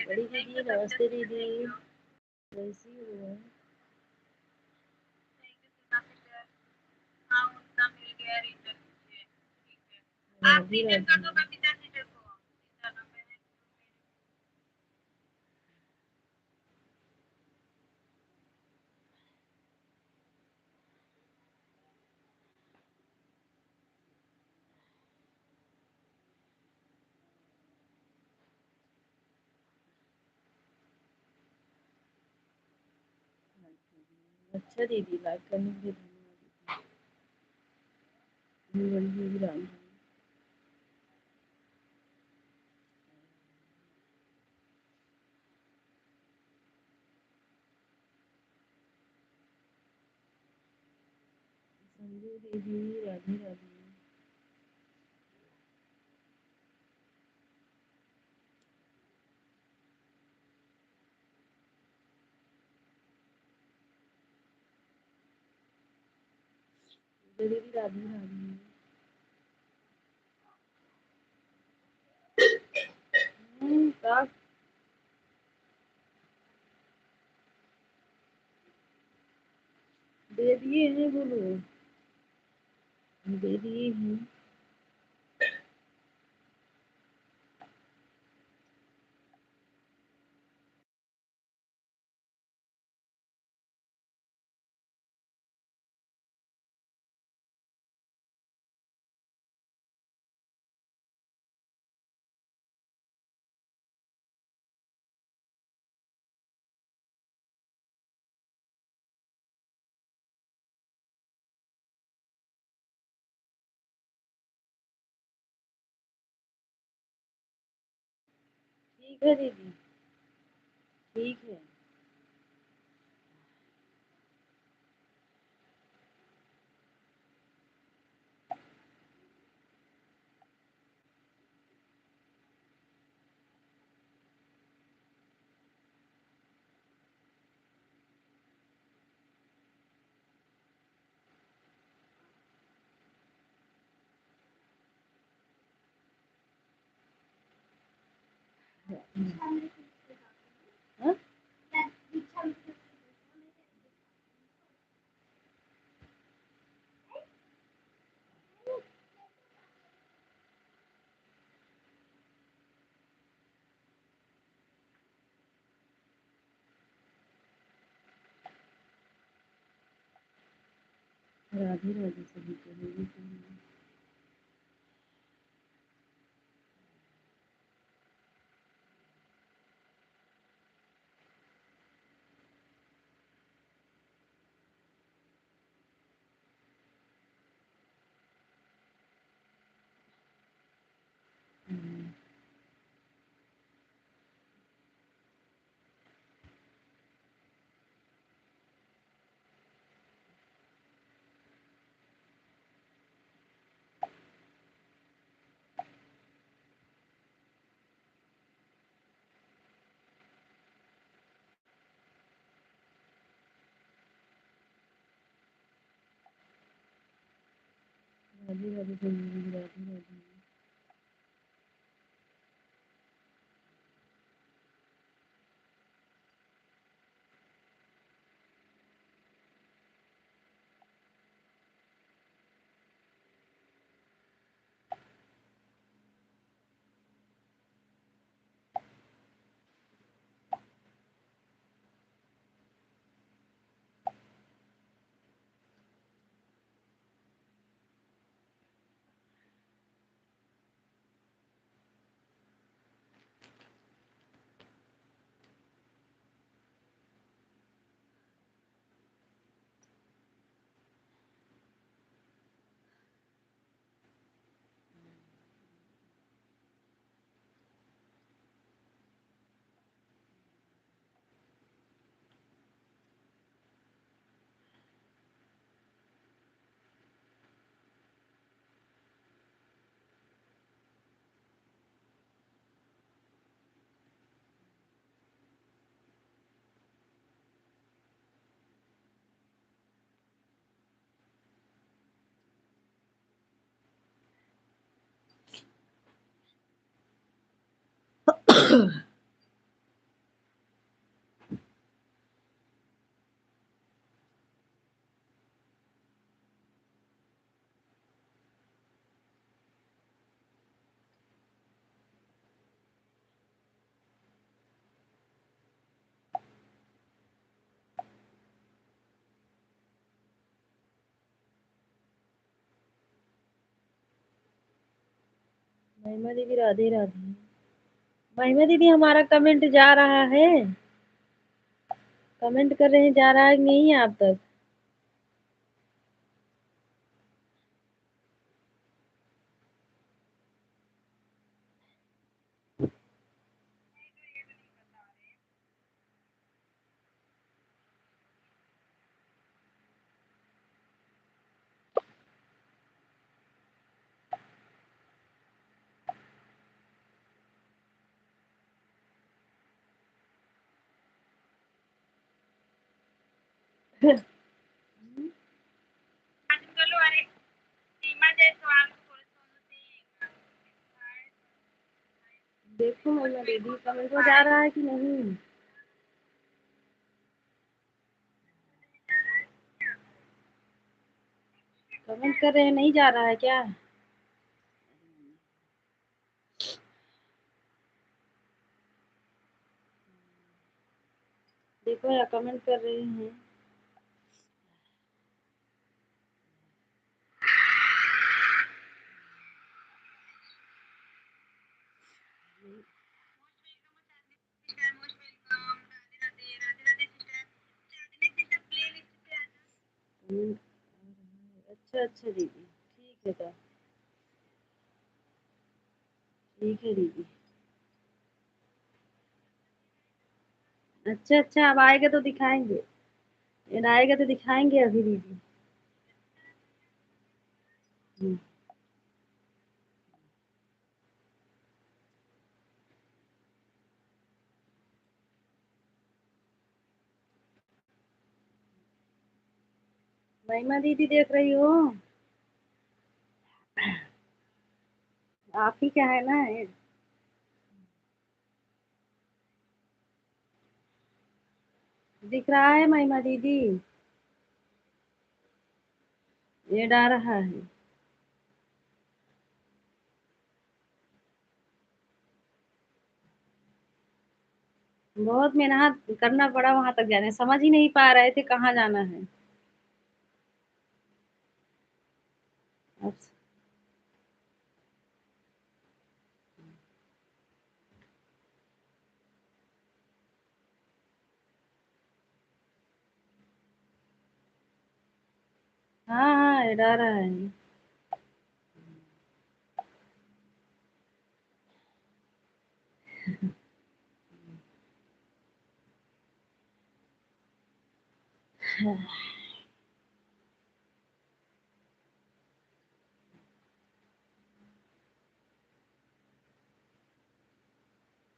बड़ी दीदी नमस्ते दीदी, कैसी हो? राधे राधे। अच्छा दीदी, लाइक करने के लिए धन्यवाद दीदी। बड़ी दीदी राम राम। संजू दीदी राधे राधे। दीदी राधे राधे। का दे दिए हैं, बोलो दे दिए हैं। ठीक है दीदी, ठीक है। हाँ? राधे राधे सभी को, होली को। राधे राधे संजू दीदी, राधे राधे। महिमा दीदी राधे राधे। महिमा दीदी हमारा कमेंट जा रहा है, कमेंट कर रहे हैं, जा रहा है कि नहीं आप तक? देखो महिमा दीदी कमेंट में जा रहा है कि नहीं? कमेंट कर रहे हैं, नहीं जा रहा है क्या? देखो या कमेंट कर रहे हैं। अच्छा अच्छा दीदी, ठीक है तो, ठीक है दीदी। अच्छा अच्छा, अब आएगा तो दिखाएंगे, ये आएगा तो दिखाएंगे अभी दीदी। हम्म। महिमा दीदी देख रही हो? आप ही क्या है ना ये? दिख रहा है महिमा दीदी? ये डा रहा है। बहुत मेहनत करना पड़ा वहां तक जाने, समझ ही नहीं पा रहे थे कहाँ जाना है। अच्छा। हाँ हाँ, ये डा रहा है।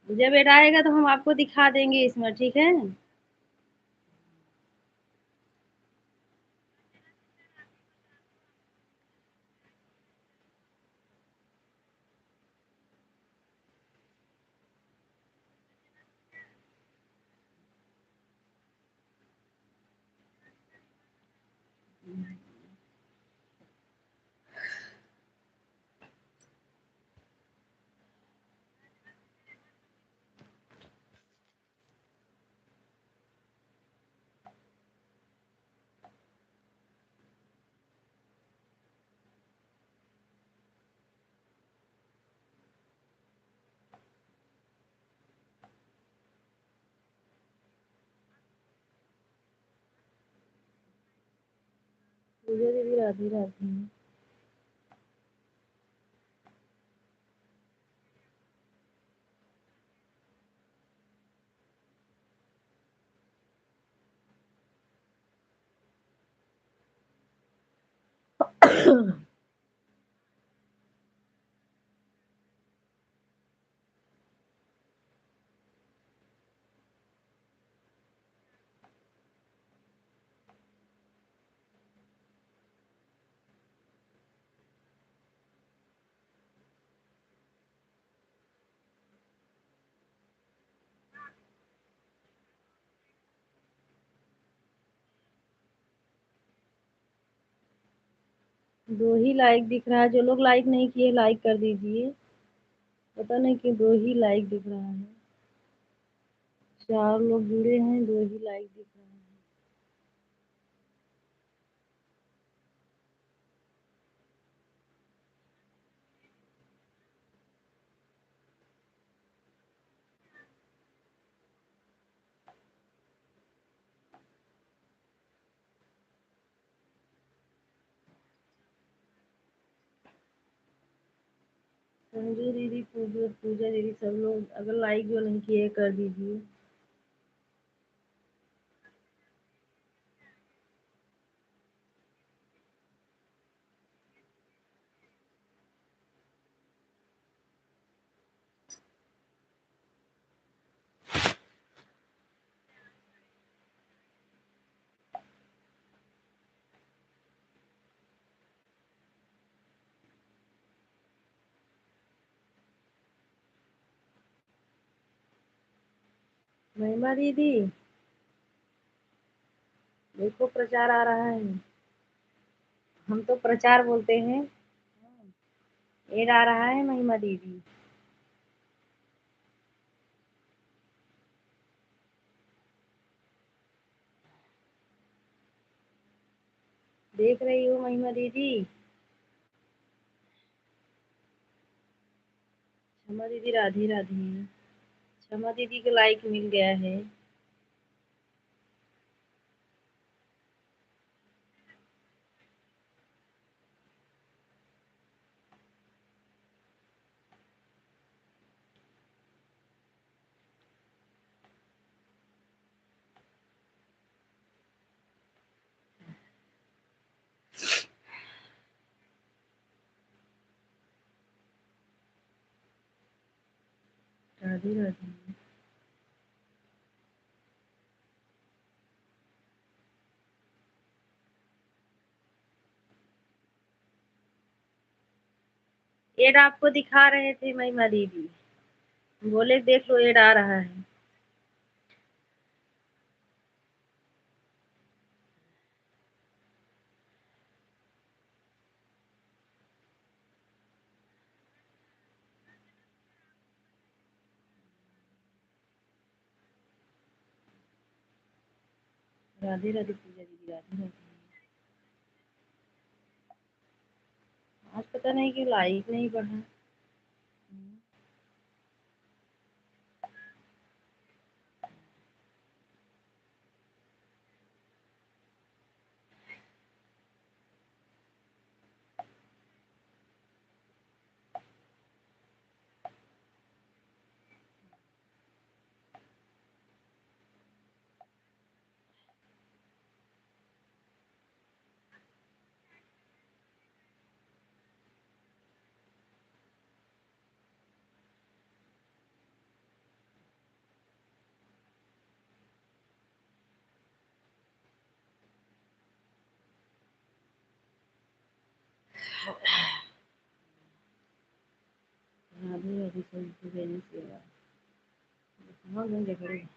जब ये आएगा तो हम आपको दिखा देंगे इसमें, ठीक है? पूजा दीदी राधे राधे। दो ही लाइक दिख रहा है, जो लोग लाइक नहीं किए लाइक कर दीजिए। पता नहीं कि दो ही लाइक दिख रहा है, चार लोग जुड़े हैं, दो ही लाइक दिख रहा है। संजू दीदी, पूजा पूजा दीदी, सब लोग अगर लाइक जो नहीं किए कर दीजिए। महिमा दीदी, देखो प्रचार आ रहा है। हम तो प्रचार बोलते हैं। एड आ रहा है महिमा दीदी। देख रही हो महिमा दीदी? क्षमा दीदी, राधे राधे। क्षमा दीदी को लाइक मिल गया है। राधे राधे। एड आपको दिखा रहे थे महिमा दीदी, बोले देख लो एड आ रहा है। राधे राधे पूजा दीदी, राधे राधे। आज पता नहीं क्यों लाइक नहीं बढ़ा। राधे राधे संजू बेनी सेवा। हाँ गंगे खड़ी।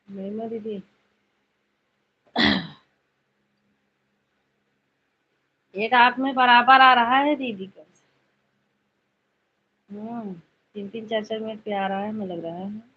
महिमा दीदी, एक आप में बराबर आ रहा है दीदी का। 3-3 4-4 मिनट पे आ रहा है, हमें लग रहा है।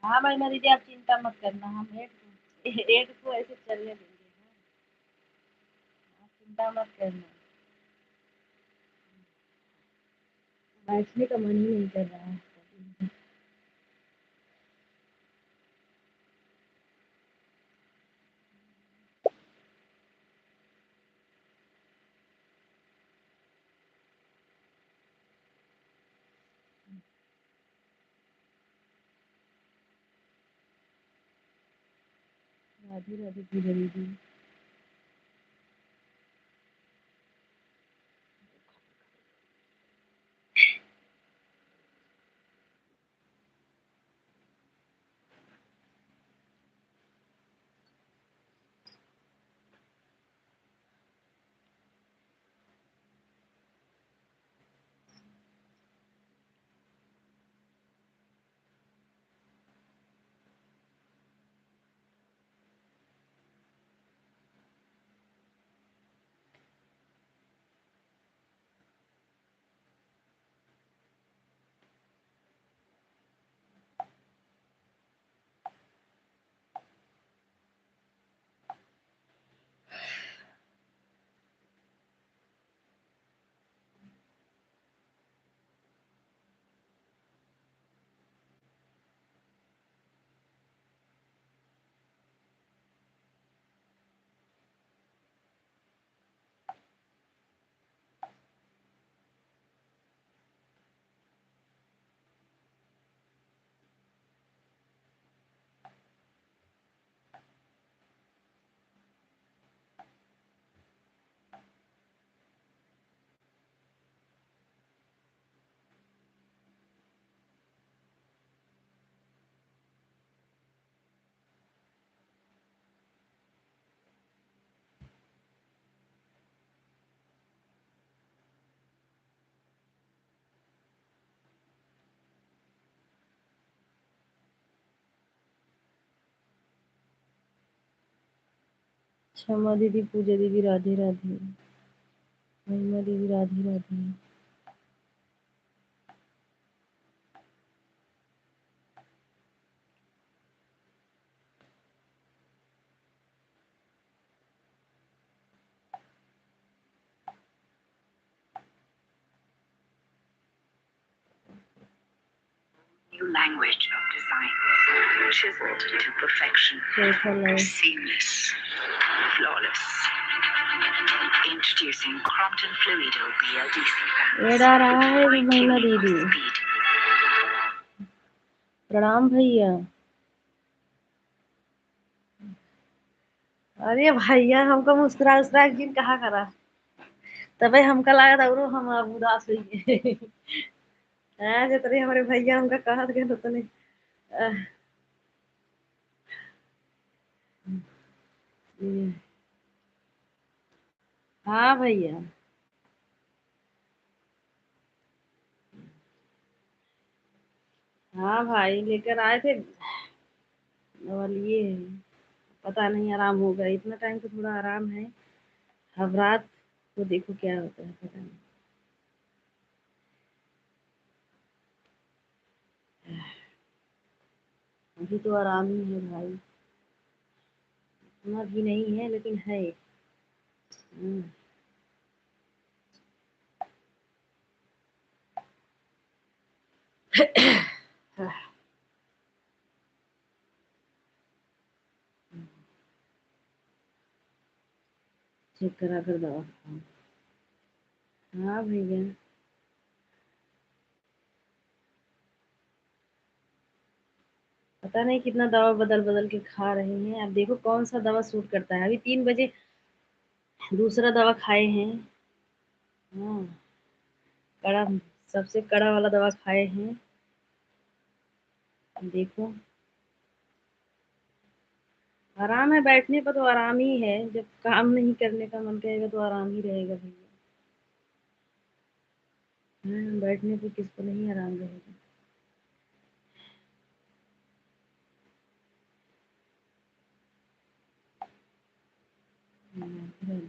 हाँ महिमा दीदी, आप चिंता मत करना, हम एक को ऐसे चलने देंगे। आप चिंता मत करना। बैठने का मन ही नहीं कर रहा है। राधे राधे पूजा दीदी। क्षमा दीदी, पूजा दीदी, राधे राधे। महिमा दीदी, Radhe Radhe. New language of design, chiseled to perfection, seamless, flawless. Introducing Crompton Fluido BLDC fans. ये आ रहा है महिमा दीदी। प्रणाम भैया। अरे भैया, हमको मुस्कुरा मुस्कुरा जिन कहा करा, तबे हमका लगा था हम अब उदास हुई है। जितने हमारे भैया हमका कहा थे उतने। हाँ भैया। हाँ भाई, लेकर आए थे दवा लिए हैं। पता नहीं आराम होगा, इतना टाइम तो थोड़ा आराम है। अब रात को देखो क्या होता है, पता नहीं। अभी तो आराम ही है भाई, इतना भी नहीं है लेकिन है। चेक करा कर दवा खाओ। हाँ भैया। पता नहीं कितना दवा बदल बदल के खा रहे हैं, अब देखो कौन सा दवा सूट करता है। अभी 3 बजे दूसरा दवा खाए हैं। हाँ, कड़ा, सबसे कड़ा वाला दवा खाए हैं। देखो, आराम है, बैठने पर तो आराम ही है, जब काम नहीं करने का मन करेगा तो आराम ही रहेगा भैया। बैठने पर किसको नहीं आराम रहेगा। हम्म,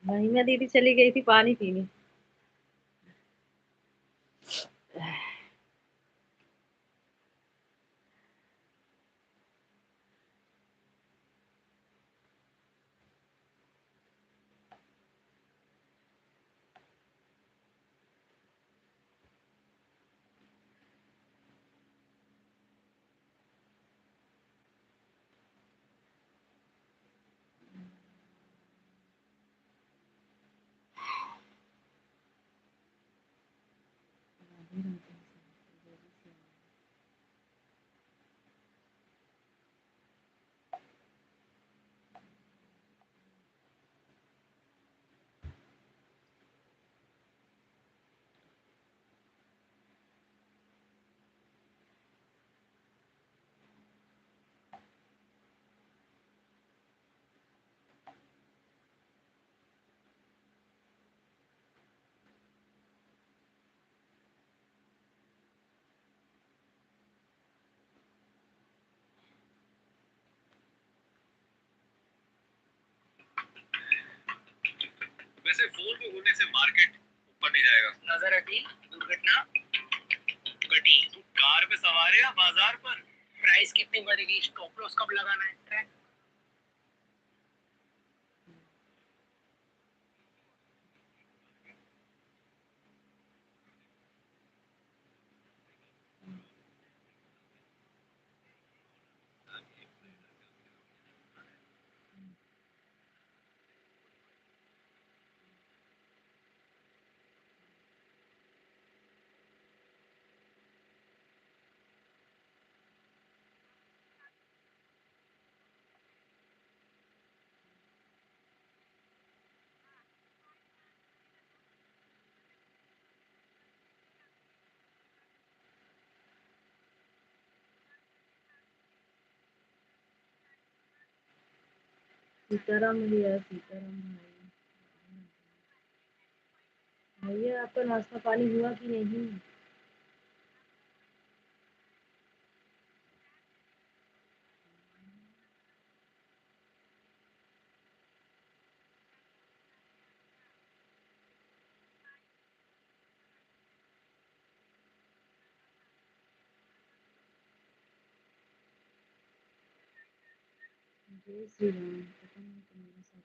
महिमा दीदी चली गई थी पानी पीने। वैसे फोन को होने से मार्केट ऊपर नहीं जाएगा। नजर हटी, दुर्घटना घटी। तू कार पे सवार है या बाजार पर? प्राइस कितनी बढ़ेगी, स्टॉप लॉस कब लगाना है? सीताराम भैया, सीताराम भैया, आपका नाश्ता पानी हुआ कि नहीं? जय श्री राम। पता नहीं तो मेरा सब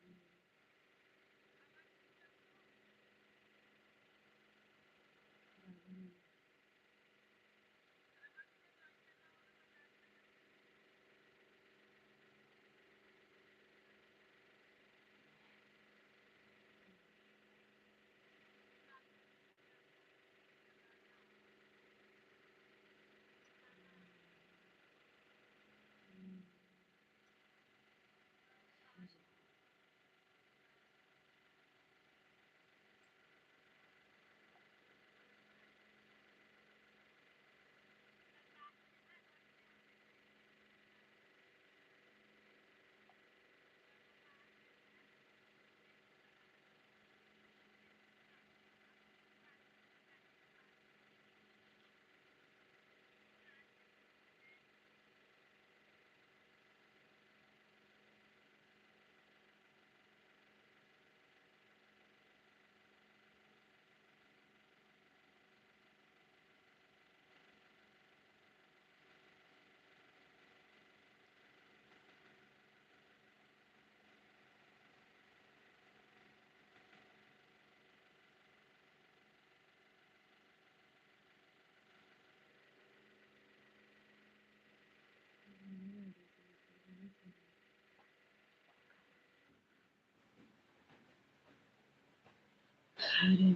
अरे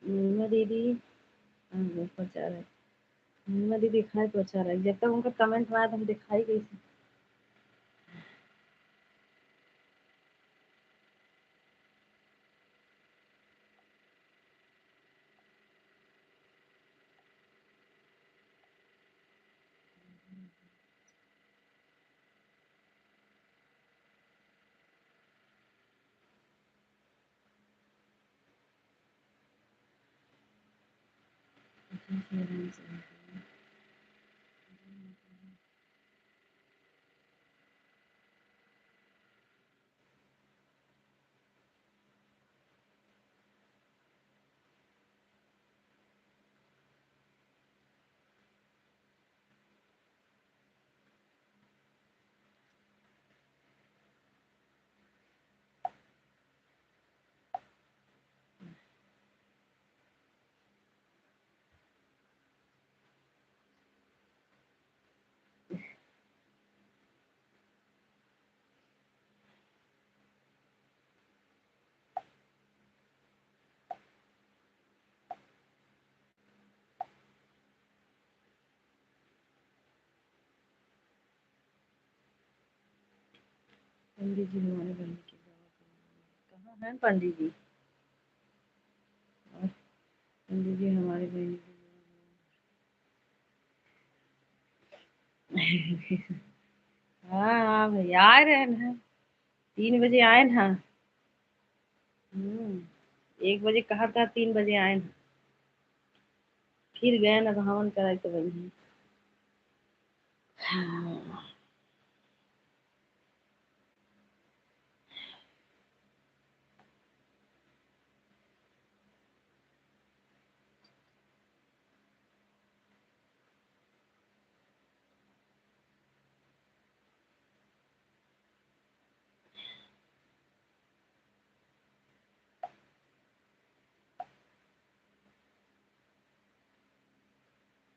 महिमा दीदी पहुंचा रहा है। महिमा दीदी दिखाई पहुंचा रहा है। जब तक उनका कमेंट में आया तो हम दिखाई कैसे? पंडित जी हमारे बहन की दवा कहाँ है पंडित जी? पंडित जी हमारे बहन की हाँ हाँ भैया आ रहे हैं ना, 3 बजे आए ना। 1 बजे कहा था, 3 बजे आए ना, फिर गए ना तो हवन कराए तो वही। हाँ।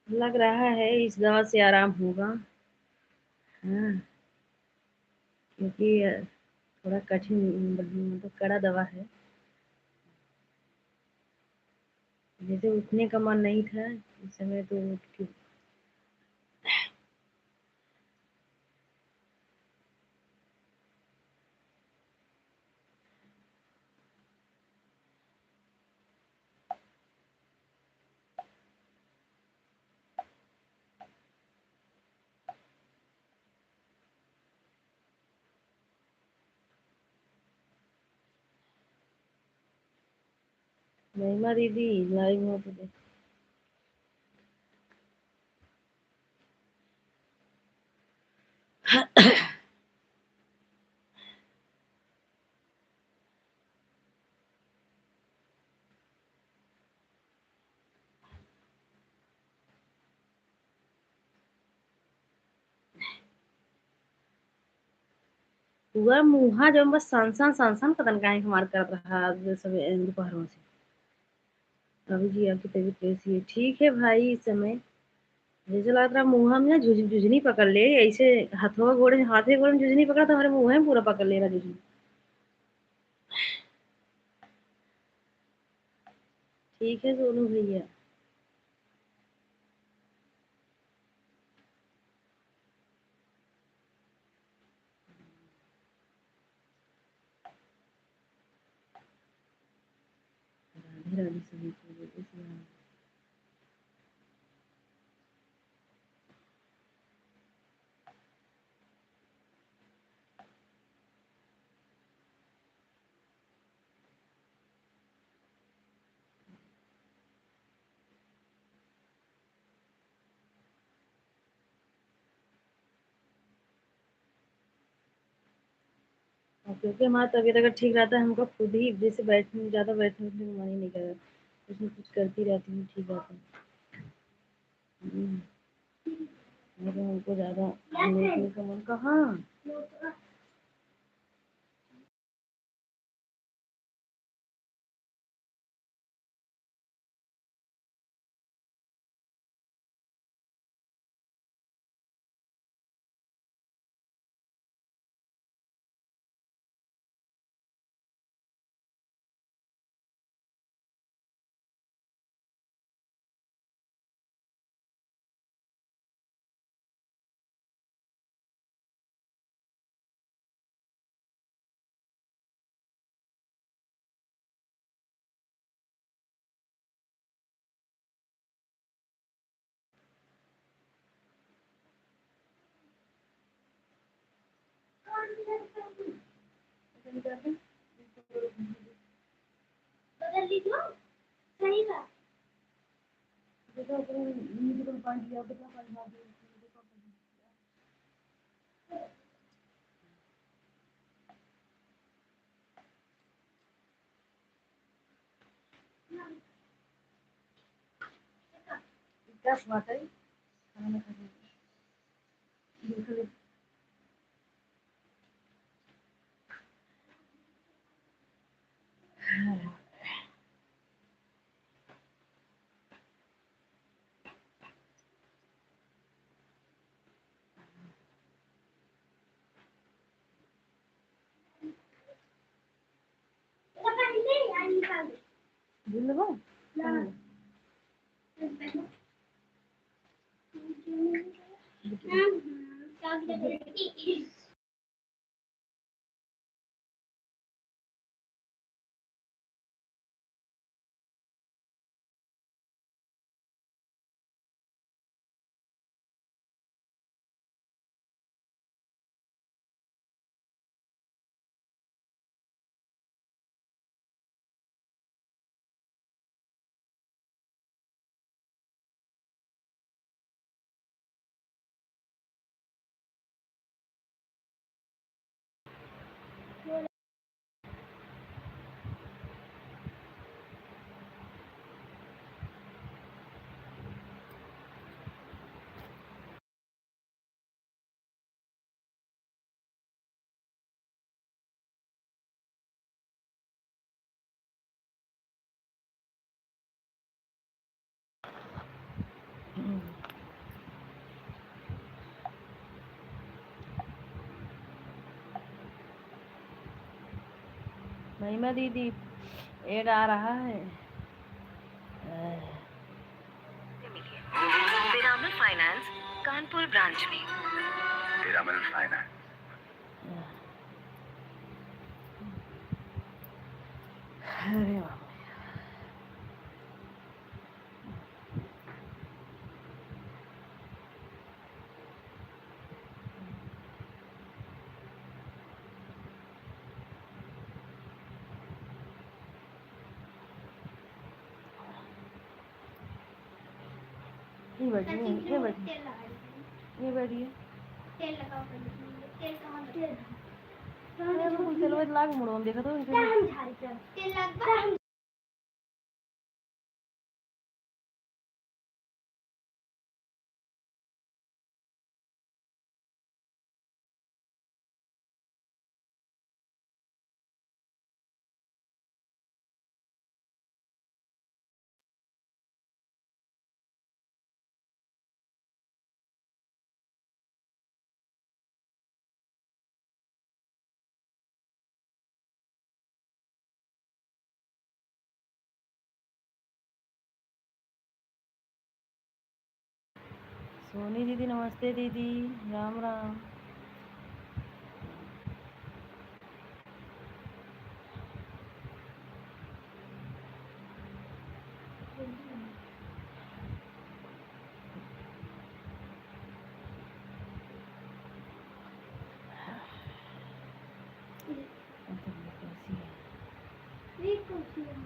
लग रहा है इस दवा से आराम होगा। हाँ, क्योंकि थोड़ा कठिन, मतलब कड़ा दवा है। जैसे उठने का मन नहीं था इस समय, तो उठ के महिमा दीदी लाइव हो तो देख। पूरा मुहा जो बस सन सन पता काहे हमार कर रहा है सब दोपहरों से। अभी जी आपकी तबीयत कैसी है? ठीक है भाई। इस समय जैसे लग रहा मुहा में ना जुझनी पकड़ ले, ऐसे हाथों घोड़े हाथे घोड़े में जुझनी पकड़ा तो हमारे मुंह में पूरा पकड़ ले रहा जुझनी। ठीक है सोनू भैया। राधे राधे सभी को। और क्योंकि हमारा तबीयत अगर ठीक रहता है, हमको खुद ही जैसे बैठने ज़्यादा बैठने उठने का मन ही नहीं कर रहा, कुछ न कुछ करती रहती हूँ, ठीक रहता है। हम्म, नहीं तो हमको ज़्यादा बैठने का मन कहाँ। बदल ली तो सही था। देखो अपने म्यूजिकल पॉइंट लिया कितना पॉइंट मार दिया। क्या बात है खाना खाने बिल्कुल। जिंदगा महिमा दीदी एड आ रहा है। पिरामल फाइनेंस कानपुर ब्रांच में। पिरामल फाइनेंस। अरे वाह ये बैठिए ये बैठिए ये बैठिए तेल लगाओ तेल कहाँ तेल तेल लाग मुड़ो देखा तो तेल लग सोनी दीदी नमस्ते दीदी राम राम।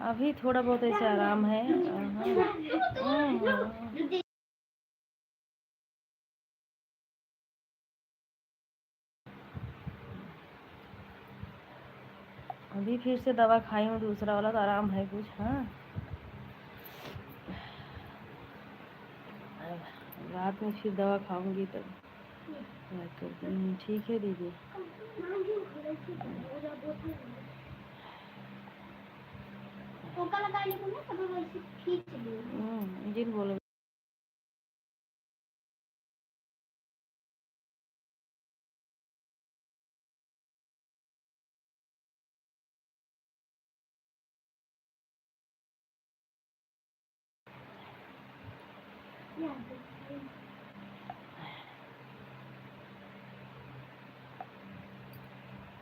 अभी थोड़ा बहुत ऐसे आराम है। अभी फिर से दवा खाई हूँ दूसरा वाला तो आराम है कुछ। हाँ रात में फिर दवा खाऊंगी तब बात करती हूँ। ठीक है दीदी। जिन बोलो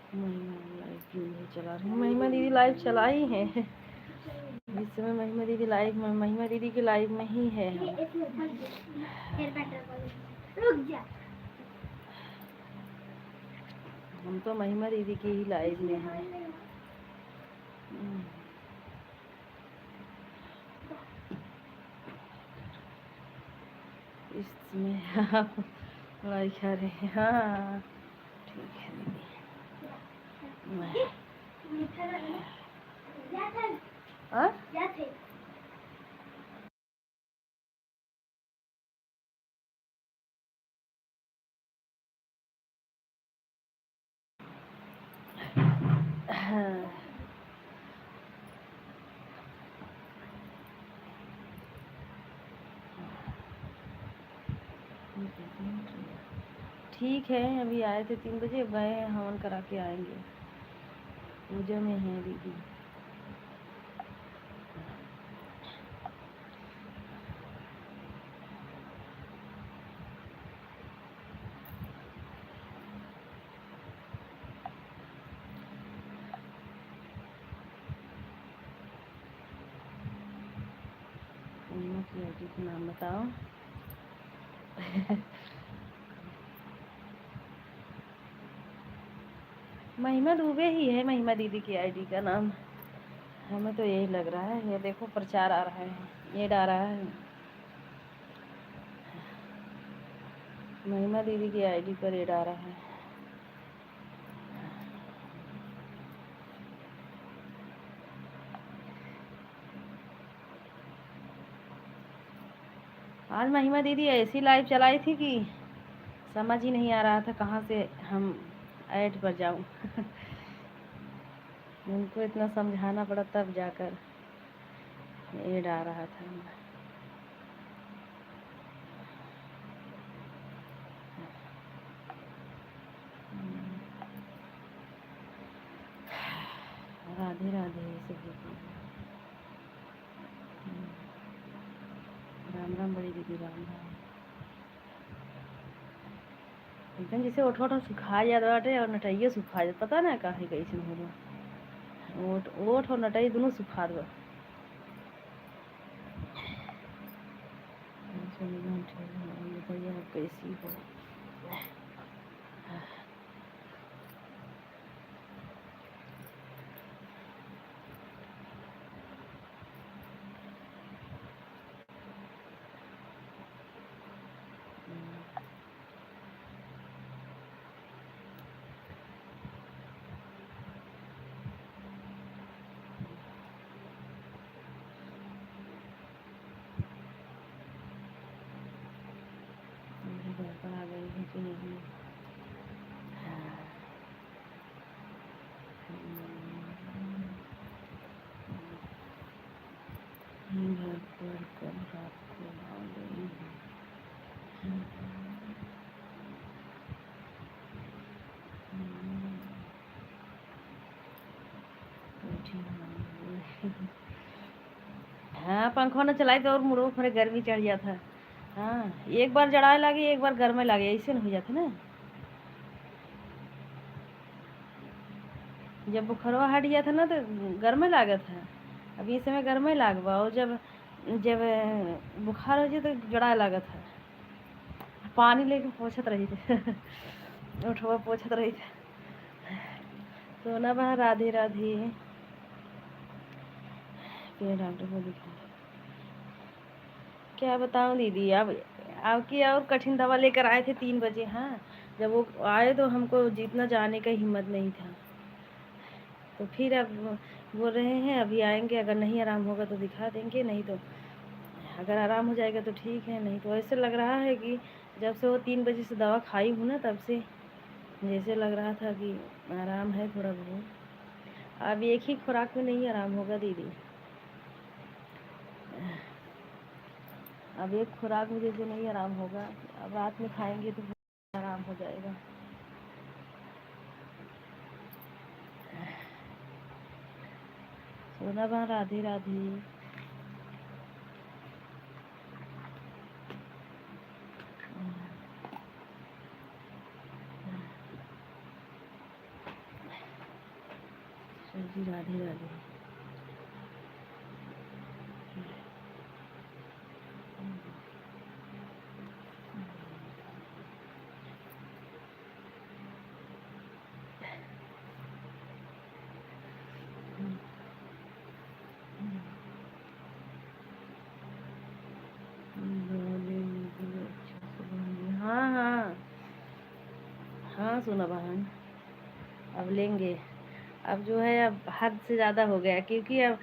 लाइव क्यों नहीं चला रही। महिमा दीदी लाइव चलाई है इस समय। महिमा दीदी लाइव में, महिमा दीदी की लाइव में ही है। हम तो महिमा दीदी की ही लाइव में हैं। इसमें आप लड़ाई खा रहे हैं। हाँ ठीक है दीदी। हाँ हाँ ठीक है। अभी आए थे 3 बजे, गए हवन करा के आएंगे। पूजा में है दीदी। महिमा की आईडी का नाम बताओ। महिमा दुबे ही है महिमा दीदी की आईडी का नाम। हमें तो यही लग रहा है। ये देखो प्रचार आ रहा है, ये डाल रहा है महिमा दीदी की आईडी पर, ये डाल रहा है। आज महिमा दीदी ऐसी लाइव चलाई थी कि समझ ही नहीं आ रहा था कहाँ से हम ऐड पर जाऊं। उनको इतना समझाना पड़ा तब जाकर ऐड आ रहा था। राधे राधे सभी को। राम राम बड़ी दीदी, राम राम। एकदम जैसे ओठ ओठ सुखा जाता बाटे और नटैया सुखा जाता, पता ना काहे कैसे होला। ओठ ओठ और नटई दोनों सुखा दो। बताइए आप कैसी हो। घर पर आ गई है कि नहीं। घर पर कल रात को आ गई है। हाँ पंखा न चलाई तो और मुड़ो पर गर्मी चढ़ जाता। हाँ एक बार जड़ाए लगे, एक बार घर में लगे, ऐसे न हो जाते ना। जब बुखारवा हट गया था ना तो घर में लागत है। अभी इस समय घर में लागवा, और जब जब बुखार हो जाए तो जड़ा लागत है। पानी लेके पोछत रही थे। उठवा पोछत रही थे। सोना बहा राधे राधे। फिर डॉक्टर को दिखा। क्या बताऊं दीदी, अब आपकी और कठिन दवा लेकर आए थे 3 बजे। हाँ जब वो आए तो हमको जितना जाने का हिम्मत नहीं था। तो फिर अब बोल रहे हैं अभी आएंगे, अगर नहीं आराम होगा तो दिखा देंगे, नहीं तो अगर आराम हो जाएगा तो ठीक है, नहीं तो ऐसे लग रहा है कि जब से वो 3 बजे से दवा खाई हूँ ना तब से जैसे लग रहा था कि आराम है थोड़ा बहुत। अब एक ही खुराक में नहीं आराम होगा दीदी। अब एक खुराक में जैसे नहीं आराम होगा, अब रात में खाएंगे तो आराम हो जाएगा। सोना बा राधे राधे। जी राधे राधे। हाँ सोना बहन, अब लेंगे। अब जो है अब हद से ज़्यादा हो गया, क्योंकि अब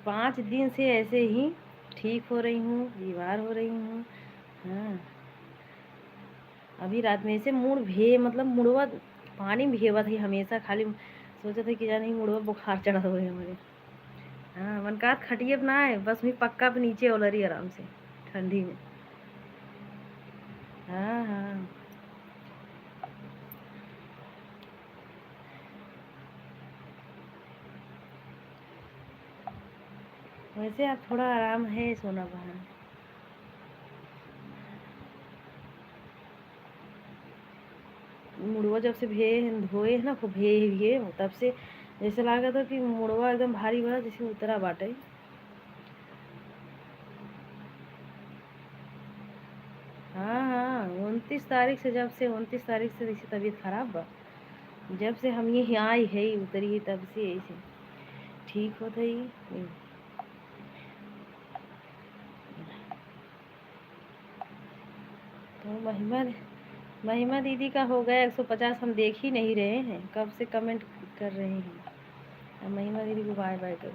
5 दिन से ऐसे ही ठीक हो रही हूँ, बीमार हो रही हूँ। हाँ, अभी रात में ऐसे मूड भे मतलब मुड़वा पानी में भेवा थी हमेशा, खाली सोचा था कि जाने मुड़वा बुखार चढ़ा हुए हमारे। हाँ, मन का खटिए अपना है बस, वही पक्का पे नीचे ओलरी आराम से ठंडी में। हाँ हाँ, वैसे आप थोड़ा आराम है सोना बहन। मुड़वा जब से भे धोए है ना, खूब भे तब से जैसे लगा था कि मुड़वा एकदम भारी भरा जैसे उतरा बाटे। हाँ हाँ, 29 तारीख से, जब से 29 तारीख से जैसे तबीयत खराब बा, जब से हम ये यहाँ आई है उतरी ही तब से ऐसे ठीक होता ही। तो महिमा दीदी का हो गया 150, हम देख ही नहीं रहे हैं, कब से कमेंट कर रहे हैं। अब महिमा दीदी को बाय बाय करो।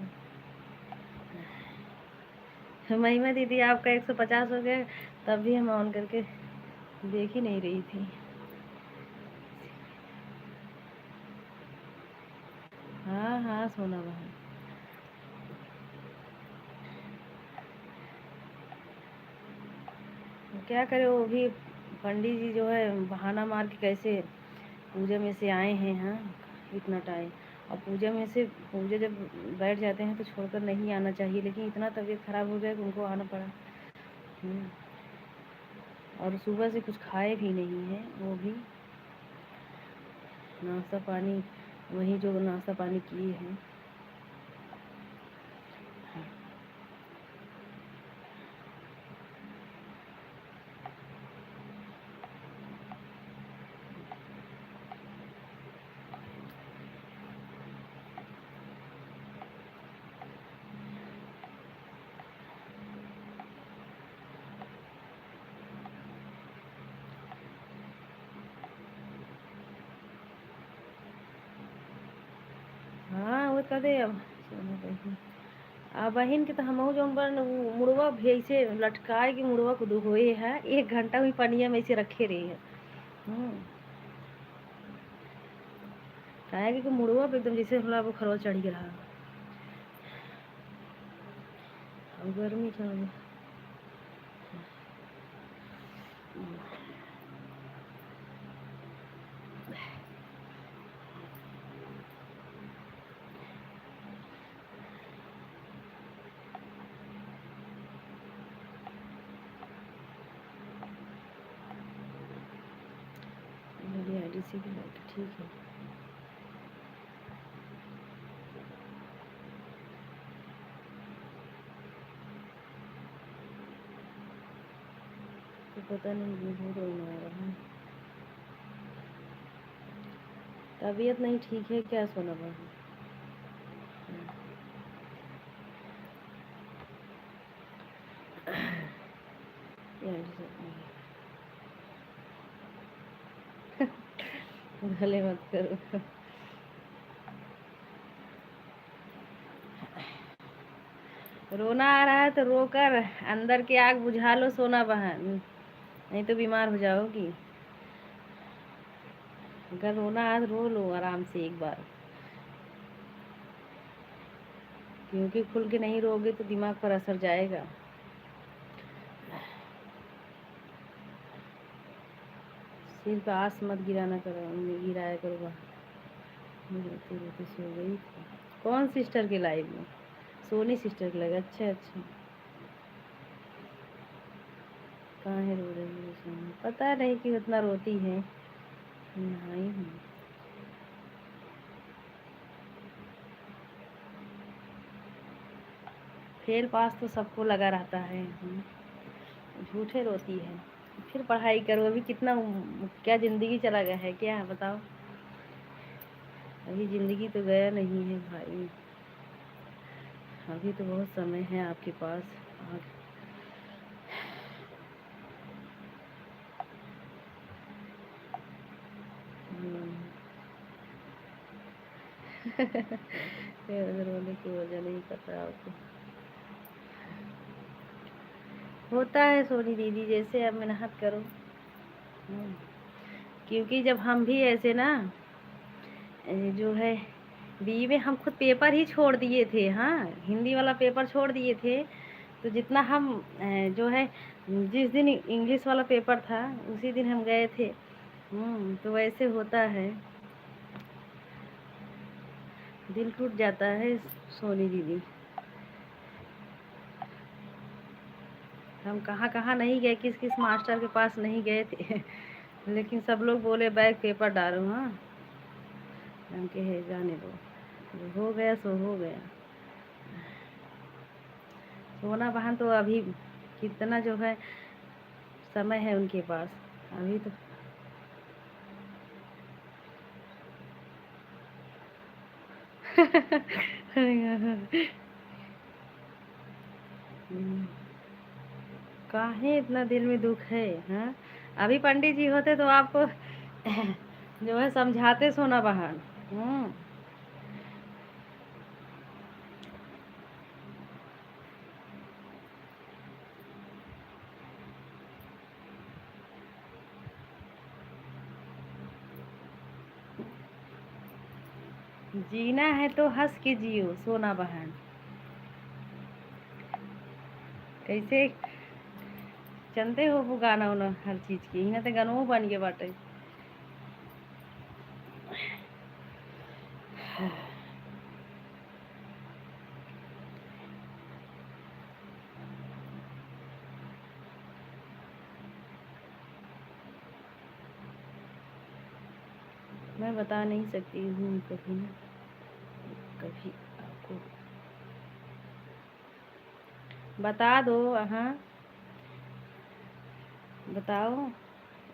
महिमा दीदी आपका 150 हो गया, तब भी हम ऑन करके देख ही नहीं रही थी। हाँ हाँ सोना बहन, क्या करे, वो भी पंडित जी जो है बहाना मार के कैसे पूजा में से आए हैं। हाँ, इतना टाइम, और पूजा में से पूजा जब बैठ जाते हैं तो छोड़कर नहीं आना चाहिए, लेकिन इतना तबीयत खराब हो गया कि उनको आना पड़ा। और सुबह से कुछ खाए भी नहीं है, वो भी नाश्ता पानी वही जो नाश्ता पानी किए हैं। हाँ वो कदे अब सोना बहिन, आ बहिन के तो हमहू जौन बन मुड़वा भी ऐसे लटकाए कि मुड़वा को धोए है, 1 घंटा हुई पनिया में ऐसे रखे रही है। काहे कि मुड़वा पे एकदम जैसे हमरा बुखारवा चढ़ रहा। अब गर्मी चल मेरी आईडी से भी लाइक ठीक है। तो पता नहीं बहुत रोना आ रहा है, तबीयत नहीं ठीक है क्या सोना बहन। भले मत करो। रोना आ रहा है तो रोकर अंदर की आग बुझा लो सोना बहन, नहीं तो बीमार हो जाओगी। अगर रोना आ रो लो आराम से एक बार, क्योंकि खुल के नहीं रोगे तो दिमाग पर असर जाएगा। सिर पे आस मत गिराना करो, गिराया करो बाहर। रोते रोते सो गई थी। कौन सिस्टर के लाइव में? सोनी सिस्टर के लाइव, अच्छा अच्छा। कहाँ है रो रही है सोनी, पता नहीं कि उतना रोती है। नहाई हूँ। फेल पास तो सबको लगा रहता है। झूठे रोती है। फिर पढ़ाई करो, अभी कितना क्या ज़िंदगी चला गया है क्या बताओ। अभी ज़िंदगी तो गया नहीं है भाई, अभी तो बहुत समय है आपके पास। आगे रोने की वजह नहीं पता आपको। होता है सोनी दीदी, जैसे अब मेहनत करो। क्योंकि जब हम भी ऐसे ना जो है बीई में हम खुद पेपर ही छोड़ दिए थे। हाँ, हिंदी वाला पेपर छोड़ दिए थे। तो जितना हम जो है जिस दिन इंग्लिश वाला पेपर था उसी दिन हम गए थे। तो वैसे होता है, दिल टूट जाता है सोनी दीदी। हम कहाँ कहाँ नहीं गए, किस किस मास्टर के पास नहीं गए थे। लेकिन सब लोग बोले बैग पेपर डालो। हाँ, हम कहे जाने दो, जो हो गया सो हो गया। सोना बहन तो अभी कितना जो है समय है उनके पास, अभी तो काहे इतना दिल में दुख है। हाँ, अभी पंडित जी होते तो आपको जो है समझाते सोना बहन। जीना है तो हंस के जियो सोना बहन। कैसे चलते हो वो गाना उना हर चीज के, इन्हें तो गानों बन गए बाटे। मैं बता नहीं सकती हूँ कभी ना कभी आपको। बता दो। हाँ, बताओ।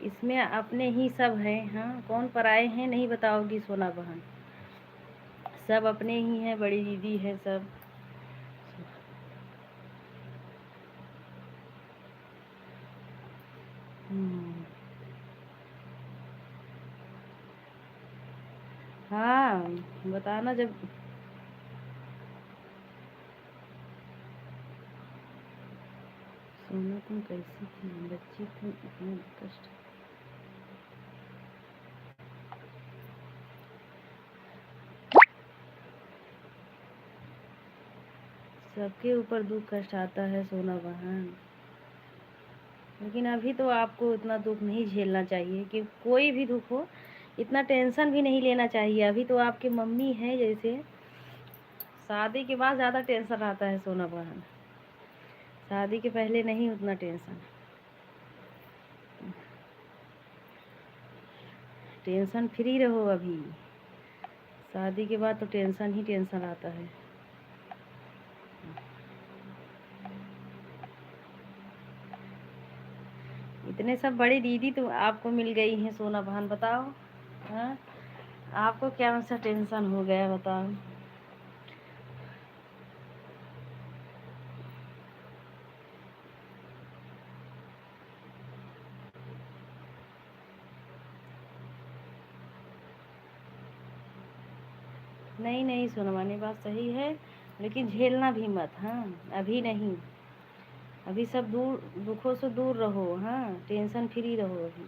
इसमें अपने ही सब हैं। हाँ, कौन पराए हैं नहीं बताओगी सोना बहन। सब अपने ही हैं, बड़ी दीदी है सब। हाँ, बताना जब। सोना तुम कैसी थी बच्ची, तुम इतना कष्ट। सबके ऊपर दुख कष्ट आता है सोना बहन, लेकिन अभी तो आपको इतना दुख नहीं झेलना चाहिए कि कोई भी दुख हो, इतना टेंशन भी नहीं लेना चाहिए। अभी तो आपकी मम्मी है जैसे, शादी के बाद ज़्यादा टेंशन आता है सोना बहन, शादी के पहले नहीं उतना टेंशन। टेंशन फ्री रहो अभी, शादी के बाद तो टेंशन ही टेंशन आता है। इतने सब बड़ी दीदी तो आपको मिल गई हैं सोना बहन, बताओ। हाँ, आपको क्या सा टेंशन हो गया बताओ। नहीं नहीं सोना मानी बात सही है, लेकिन झेलना भी मत। हाँ, अभी नहीं, अभी सब दूर, दुखों से दूर रहो। हाँ, टेंशन फ्री रहो अभी,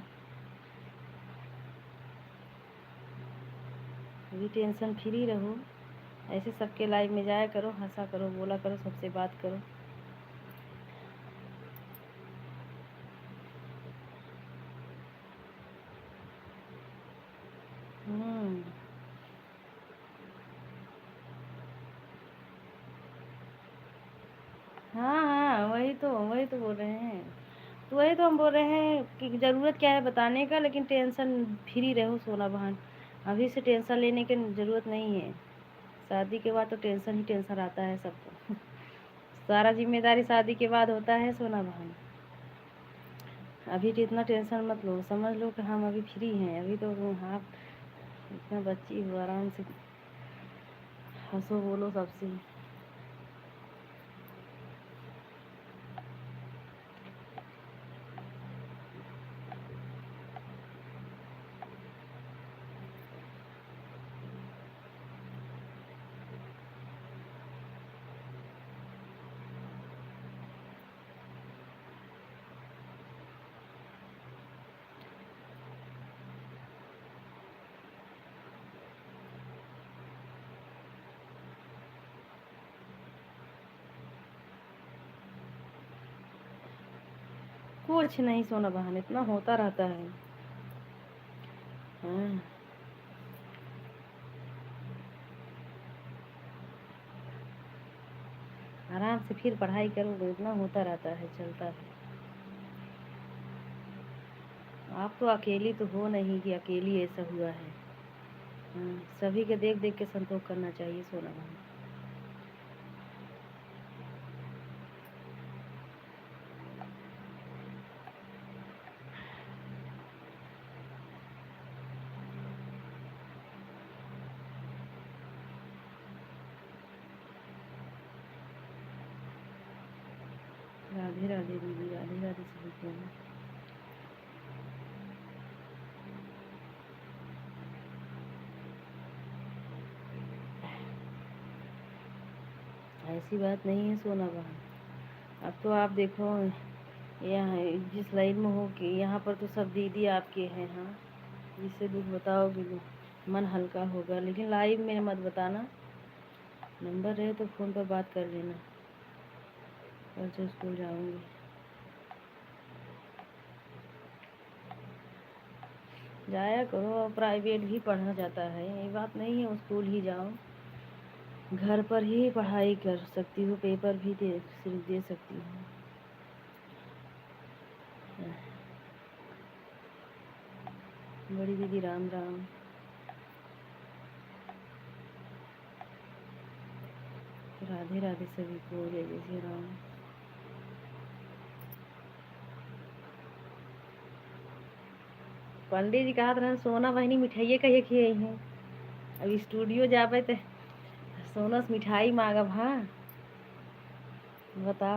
अभी टेंशन फ्री रहो। ऐसे सबके लाइफ में जाया करो, हंसा करो, बोला करो, सबसे बात करो। हम्म, हाँ हाँ, वही तो बोल रहे हैं। तो वही तो हम बोल रहे हैं कि ज़रूरत क्या है बताने का, लेकिन टेंशन फ्री रहो सोना बहन। अभी से टेंशन लेने की ज़रूरत नहीं है, शादी के बाद तो टेंशन ही टेंशन आता है सबको। सारा जिम्मेदारी शादी के बाद होता है सोना बहन। अभी तो इतना टेंशन मत लो, समझ लो कि हम अभी फ्री हैं। अभी तो हाँ, इतना बच्ची हो, आराम से हंसो बोलो सबसे। कुछ नहीं सोना बहन, इतना होता रहता है। हाँ, आराम से फिर पढ़ाई करो, इतना होता रहता है, चलता है। आप तो अकेली तो हो नहीं कि अकेली ऐसा हुआ है। हाँ, सभी के देख देख के संतोष करना चाहिए सोना बहन। राधे राधे दीदी, राधे राधे सभी को। ऐसी बात नहीं है सोना बहन। अब तो आप देखो, यहाँ जिस लाइन में हो कि यहाँ पर तो सब दीदी आपके हैं। हाँ, जिससे दुख बताओगे मन हल्का होगा, लेकिन लाइव में मत बताना। नंबर रहे तो फ़ोन पर बात कर लेना। कल से स्कूल जाऊँगी। जाया करो, प्राइवेट भी पढ़ा जाता है, ये बात नहीं है स्कूल ही जाओ। घर पर ही पढ़ाई कर सकती हो, पेपर भी सिर्फ दे सकती हो। बड़ी दीदी राम राम। राधे राधे सभी को, जय जय श्री राम। पंडित जी कहा था सोना बहनी मिठाइये कहिए खिए हैं। अब स्टूडियो जाबे तो सोना से मिठाई मांगब। हाँ, बता।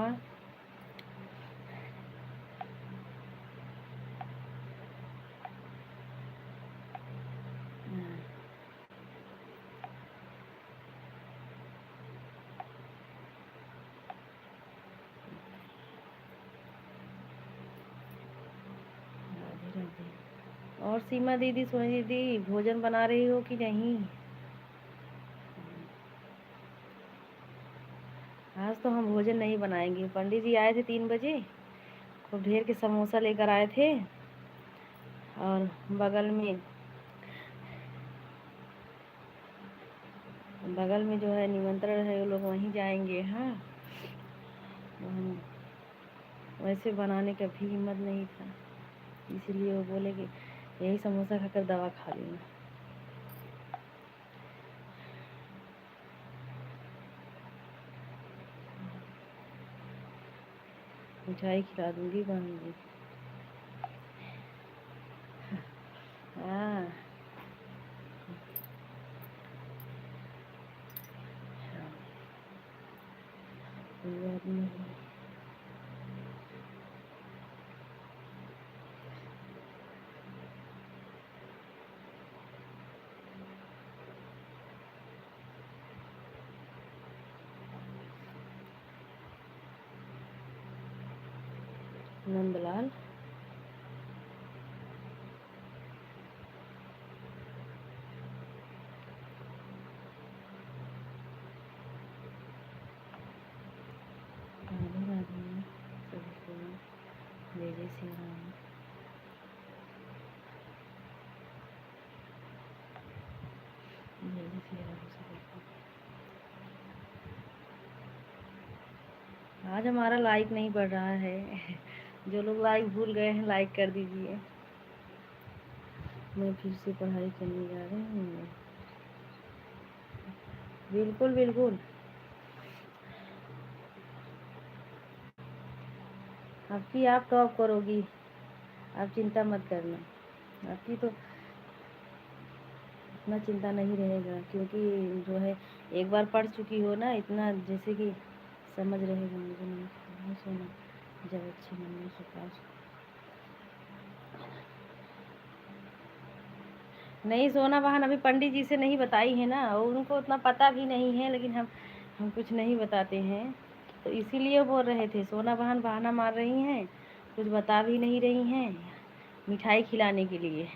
राधे राधे। और सीमा दीदी, सोनी दीदी, भोजन बना रही हो कि नहीं? आज तो हम भोजन नहीं बनाएंगे। पंडित जी आए थे 3 बजे, खूब ढेर के समोसा लेकर आए थे, और बगल में जो है निमंत्रण है, वो लोग वहीं जाएंगे। हाँ, वैसे बनाने का भी हिम्मत नहीं था, इसलिए वो बोले कि यही समोसा खाकर दवा खा लेना। मिठाई खिला दूंगी बहन जी। हाँ, कोई बात नहीं। नंदलाल, राधे राधे सभी को, जय जय श्री राम। जय जय श्री राम सभी को। आज हमारा लाइक नहीं बढ़ रहा है। जो लोग लाइक भूल गए हैं, लाइक कर दीजिए। मैं फिर से पढ़ाई करने जा रही हूँ। बिल्कुल बिल्कुल। आपकी आप टॉप करोगी, आप चिंता मत करना। आपकी तो इतना चिंता नहीं रहेगा, क्योंकि जो है एक बार पढ़ चुकी हो ना, इतना जैसे कि समझ रहेगा। मुझे नहीं सोना, जब अच्छे मन में सुखास। नहीं सोना बहन, अभी पंडित जी से नहीं बताई है ना, और उनको उतना पता भी नहीं है, लेकिन हम कुछ नहीं बताते हैं, तो इसीलिए बोल रहे थे। सोना बहन बहाना मार रही हैं, कुछ बता भी नहीं रही हैं, मिठाई खिलाने के लिए।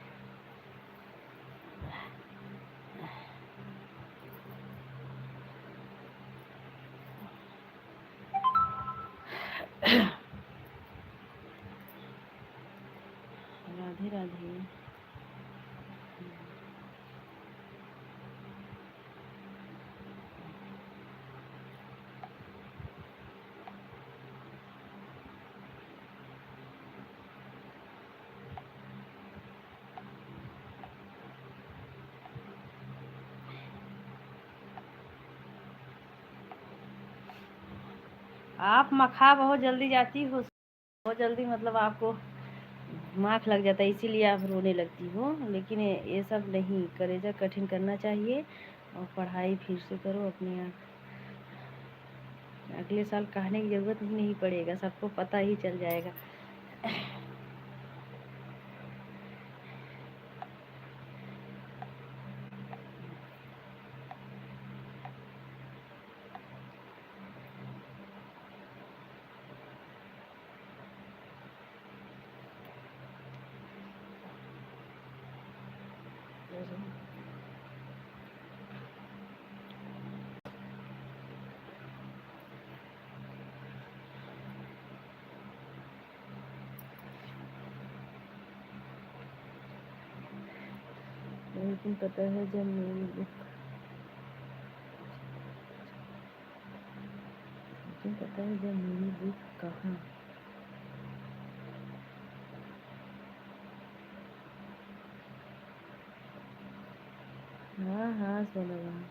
आप मखा बहुत जल्दी जाती हो, बहुत जल्दी मतलब आपको माख लग जाता है, इसीलिए आप रोने लगती हो। लेकिन ये सब नहीं, कलेजा कठिन करना चाहिए और पढ़ाई फिर से करो अपने आप। अगले साल कहने की ज़रूरत ही नहीं पड़ेगा, सबको पता ही चल जाएगा। लेकिन पता है जब मेरी बुक लेकिन पता है जब मेरी बुक कहाँ। हाँ हाँ सोना बहन।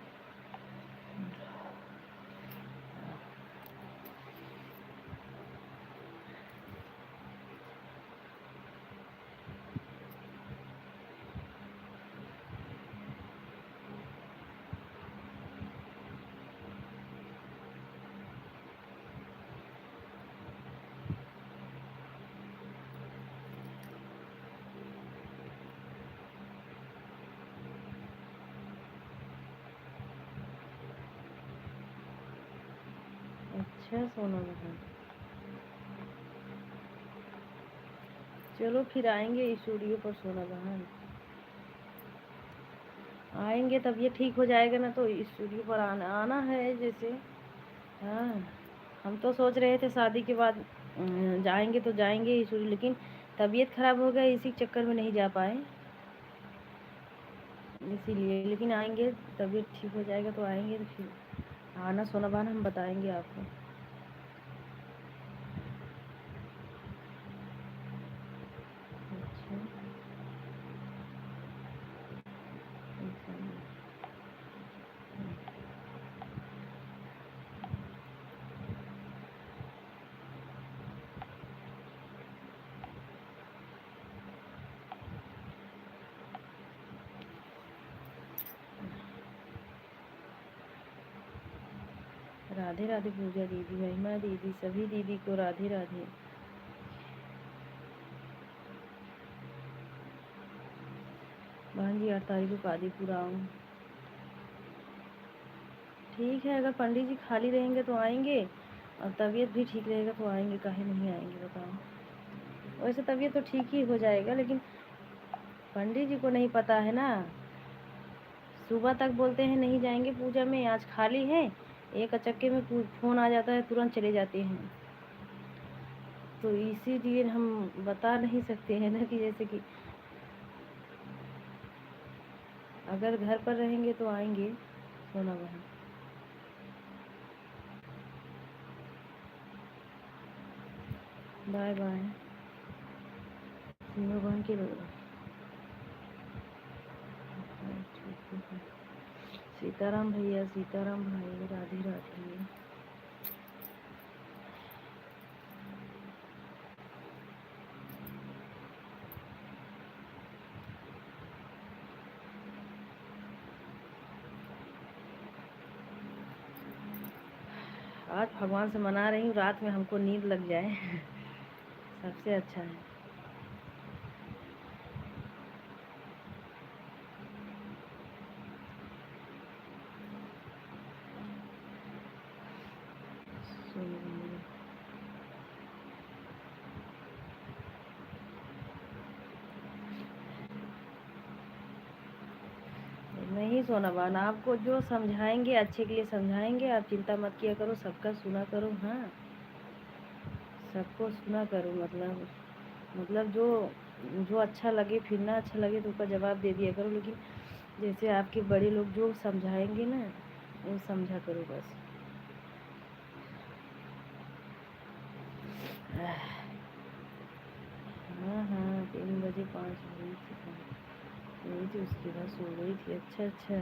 अच्छा सोना बहन, चलो फिर आएंगे स्टूडियो पर सोना बहन, आएंगे तब ये ठीक हो जाएगा ना, तो स्टूडियो पर आना है जैसे। हाँ, हम तो सोच रहे थे शादी के बाद जाएंगे तो जाएंगे स्टूडियो, लेकिन तबीयत ख़राब हो गई, इसी चक्कर में नहीं जा पाए इसीलिए। लेकिन आएंगे, तबीयत ठीक हो जाएगा तो आएंगे, तो फिर आना सोना बहन, हम बताएंगे आपको। अच्छा, राधे राधे पूजा दीदी, महिमा दीदी, सभी दीदी को राधे राधे। बहन जी 8 तारीख को कादीपुर आऊँ। ठीक है, अगर पंडित जी खाली रहेंगे तो आएंगे, और तबीयत भी ठीक रहेगा तो आएंगे, काहे नहीं आएंगे बताओ। वैसे तबीयत तो ठीक ही हो जाएगा, लेकिन पंडित जी को नहीं पता है ना, सुबह तक बोलते हैं नहीं जाएंगे पूजा में, आज खाली है, एक अचक्के में फ़ोन आ जाता है, तुरंत चले जाते हैं। तो इसीलिए हम बता नहीं सकते हैं ना, कि जैसे कि अगर घर पर रहेंगे तो आएंगे सोना बहन। बाय बाय सोना बहन के लोग। सीताराम भैया, सीताराम भाई, राधे राधे। आज भगवान से मना रही हूँ रात में हमको नींद लग जाए सबसे अच्छा है। नहीं सोना बहन, आपको जो समझाएंगे अच्छे के लिए समझाएंगे, आप चिंता मत किया करो, सबका सुना करो। हाँ, सबको सुना करो, मतलब जो जो अच्छा लगे, फिर ना अच्छा लगे तो उसका जवाब दे दिया करो। लेकिन जैसे आपके बड़े लोग जो समझाएंगे ना, वो समझा करो बस। हाँ हाँ, 3 बजे 5 गई थी, उसके बाद सो गई थी। अच्छा अच्छा,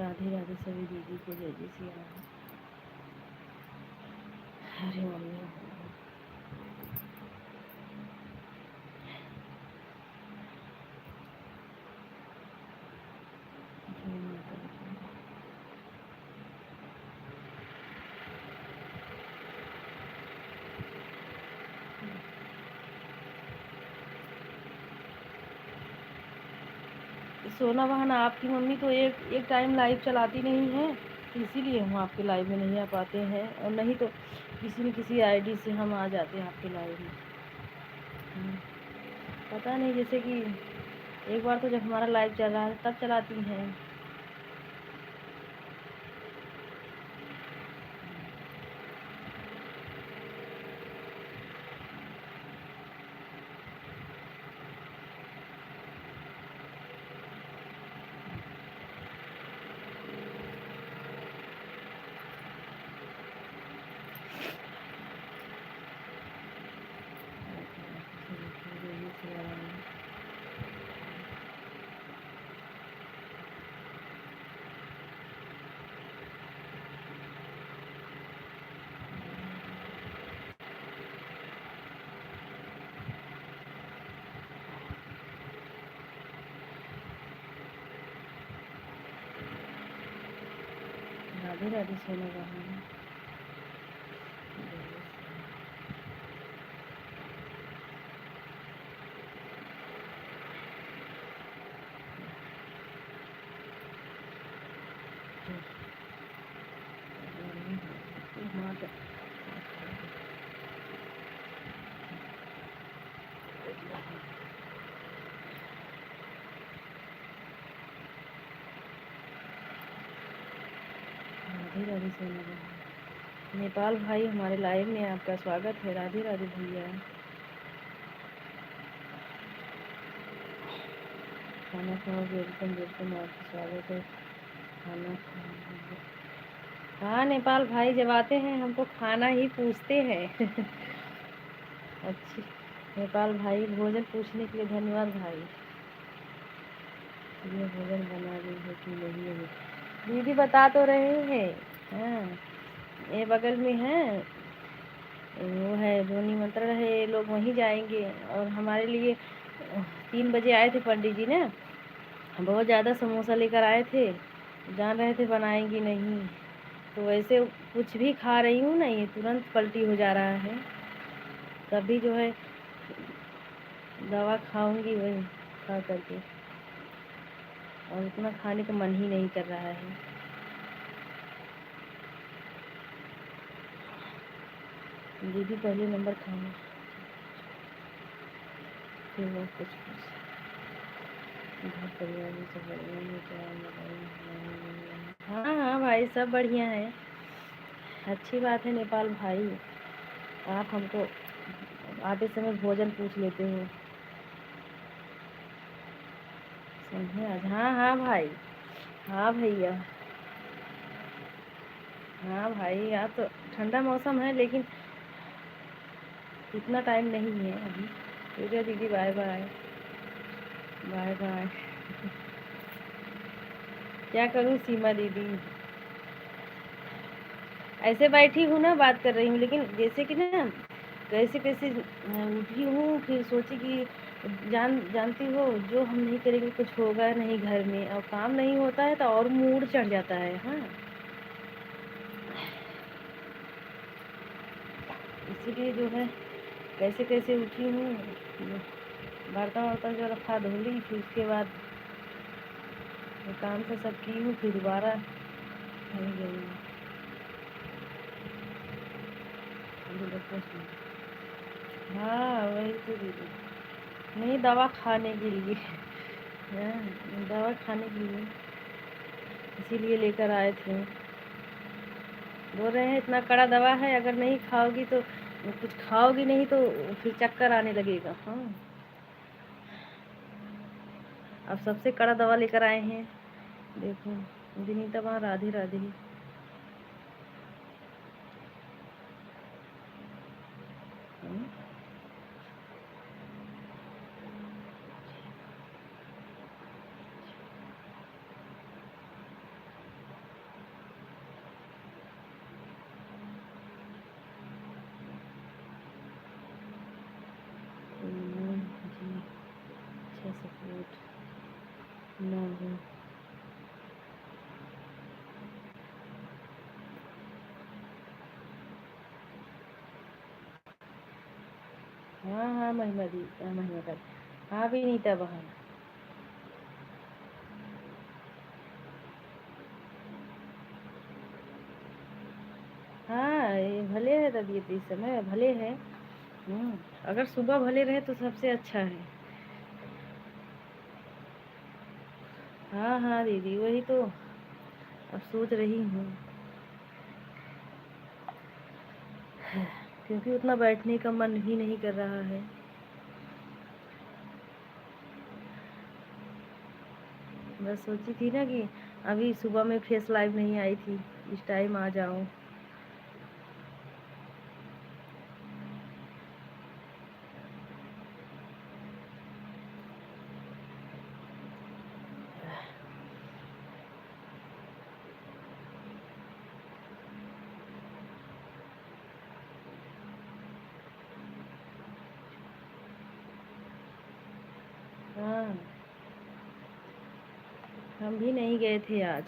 राधे राधे सभी दीदी को, जय जय सिया राम। अरे मम्मी जय माता दी। सोना बहन, आपकी मम्मी तो एक टाइम लाइव चलाती नहीं है, इसीलिए हम आपके लाइव में नहीं आ पाते हैं, और नहीं तो किसी न किसी आईडी से हम आ जाते हैं आपके लाइव में। पता नहीं, जैसे कि एक बार तो जब हमारा लाइव चल रहा है तब चलाती हैं। राधे राधे सोना बहन। माता राधे राधे सोना बहन। नेपाल भाई, हमारे लाइव में आपका स्वागत है। राधे राधे भैया। खाना खाओ, वेलकम वेलकम, आपका स्वागत है। खाना खाओ। हाँ नेपाल भाई, जब आते हैं हम तो खाना ही पूछते हैं। अच्छी नेपाल भाई, भोजन पूछने के लिए धन्यवाद भाई। ये भोजन बना ली है कि नहीं है? दीदी बता तो रहे हैं। हाँ, ये बगल में है, वो है जो निमंत्रण है, ये लोग वहीं जाएंगे। और हमारे लिए 3 बजे आए थे पंडित जी ने, बहुत ज़्यादा समोसा लेकर आए थे, जान रहे थे बनाएंगी नहीं, तो वैसे कुछ भी खा रही हूँ ना, ये तुरंत पलटी हो जा रहा है। तभी जो है दवा खाऊंगी वही खा करके, और उतना खाने का मन ही नहीं कर रहा है। दीदी पहले नंबर खाना, फिर वो कुछ घर परिवार में सब बढ़िया है क्या? हाँ हाँ भाई, सब बढ़िया है। अच्छी बात है नेपाल भाई, आप हमको आते समय भोजन पूछ लेते हो। समझे आज? हाँ हाँ भाई, हाँ भैया, हाँ भाई। आप तो ठंडा मौसम है, लेकिन इतना टाइम नहीं है अभी। ठीक है दीदी, बाय बाय। Bye bye. क्या करूँ सीमा दीदी, ऐसे बैठी हूँ ना, बात कर रही हूँ, लेकिन जैसे कि ना कैसे कैसे उठी हूँ, फिर सोची कि जानती हो, जो हम नहीं करेंगे कुछ होगा नहीं घर में, और काम नहीं होता है तो और मूड चढ़ जाता है। हाँ, इसीलिए जो है कैसे कैसे उठी हूँ, बर्तन वर्तन जो रखा धो ली, फिर उसके बाद काम से सब की हूँ, फिर दोबारा नहीं गई हूँ। हाँ वही तो दीदी, नहीं दवा खाने के लिए। हाँ, दवा खाने के लिए इसीलिए लेकर आए थे। बोल रहे हैं इतना कड़ा दवा है, अगर नहीं खाओगी तो, कुछ खाओगी नहीं तो फिर चक्कर आने लगेगा। हाँ, अब सबसे कड़ा दवा लेकर आए हैं। देखो विनीता वहाँ, राधे राधे। नहीं। हाँ हाँ महिमा दी, महिमा का, हाँ विनीता बहन। हाँ ये भले है तबीयत इस समय, भले है। अगर सुबह भले रहे तो सबसे अच्छा है। हाँ हाँ दीदी वही तो अब सोच रही हूँ, क्योंकि उतना बैठने का मन ही नहीं कर रहा है। बस सोची थी ना कि अभी सुबह में फेस लाइव नहीं आई थी, इस टाइम आ जाऊँ। हाँ हम भी नहीं गए थे आज।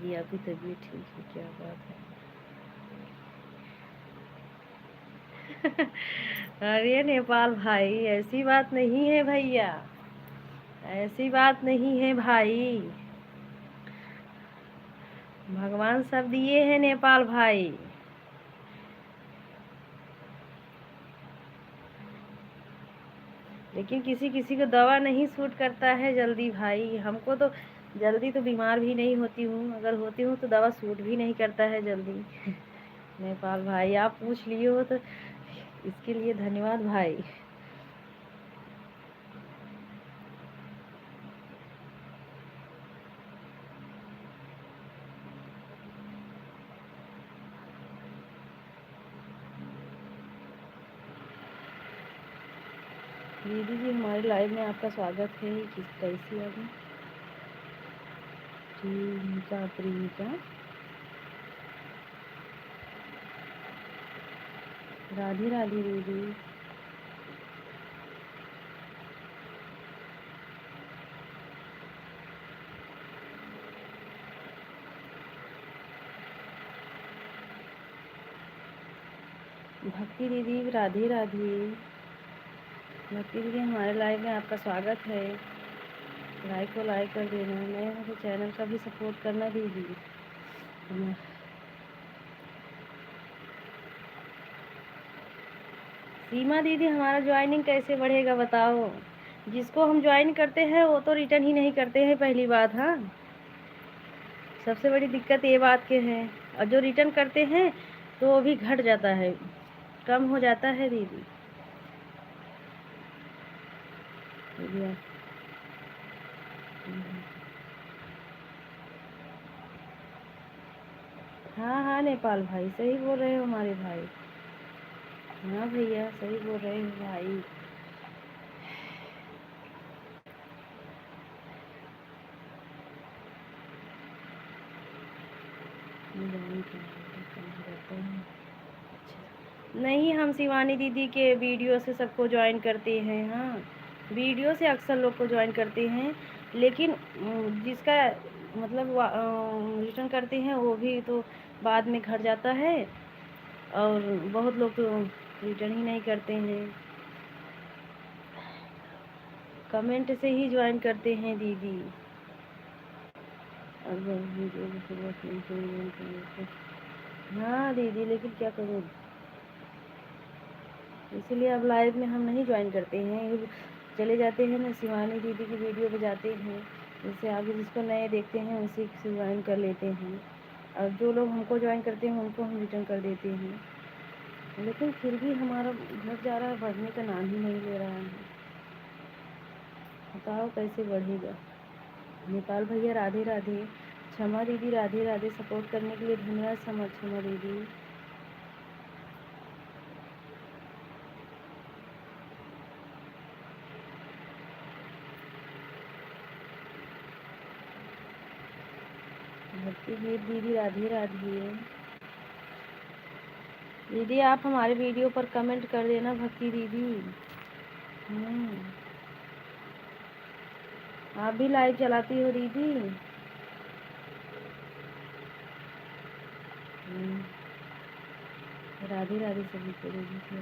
ये आपकी तबीयत ठीक है, क्या बात है। अरे नेपाल भाई ऐसी बात नहीं है भैया, ऐसी बात नहीं है भाई, भगवान सब दिए हैं नेपाल भाई। लेकिन किसी किसी को दवा नहीं सूट करता है जल्दी भाई, हमको तो जल्दी तो बीमार भी नहीं होती हूँ, अगर होती हूँ तो दवा सूट भी नहीं करता है जल्दी। नेपाल भाई आप पूछ लिए हो तो इसके लिए धन्यवाद भाई। दीदी जी हमारे लाइव में आपका स्वागत है। किस कैसी अभी प्रियंका, प्रियंका राधे राधे दीदी। भक्ति दीदी राधे राधे। भक्ति दीदी हमारे लाइव में आपका स्वागत है। लाइक को लाइक कर देना, नए हो तो चैनल का भी सपोर्ट करना दीदी। सीमा दीदी हमारा ज्वाइनिंग कैसे बढ़ेगा बताओ। जिसको हम ज्वाइन करते हैं वो तो रिटर्न ही नहीं करते हैं पहली बात। हाँ सबसे बड़ी दिक्कत ये बात के है, और जो रिटर्न करते हैं तो वो भी घट जाता है, कम हो जाता है दीदी। हाँ हाँ नेपाल भाई सही बोल रहे हो हमारे भाई। हाँ भैया सही बोल रहे हो भाई। नहीं हम शिवानी दीदी के वीडियो से सबको ज्वाइन करते हैं। हाँ वीडियो से अक्सर लोग को ज्वाइन करते हैं, लेकिन जिसका मतलब रिटर्न करते हैं वो भी तो बाद में घट जाता है, और बहुत लोग तो रिटर्न ही नहीं करते हैं, कमेंट से ही ज्वाइन करते हैं दीदी। हाँ दीदी लेकिन क्या करूँ, इसीलिए अब लाइव में हम नहीं ज्वाइन करते हैं, चले जाते हैं ना शिवानी दीदी की वीडियो पे जाते हैं, जैसे आगे जिसको नए देखते हैं उसी से ज्वाइन कर लेते हैं, और जो लोग हमको ज्वाइन करते हैं उनको हम रिटर्न कर देते हैं। लेकिन फिर भी हमारा घट जा रहा है, बढ़ने का नाम ही नहीं ले रहा है। बताओ कैसे बढ़ेगा। नेपाल भैया राधे राधे। क्षमा दीदी राधे राधे, सपोर्ट करने के लिए धन्यवाद क्षमा दीदी। भक्ति गीत दीदी राधे राधे। दीदी आप हमारे वीडियो पर कमेंट कर देना भक्ति दीदी। आप भी लाइव चलाती हो दीदी? राधे राधे सभी को दीदी से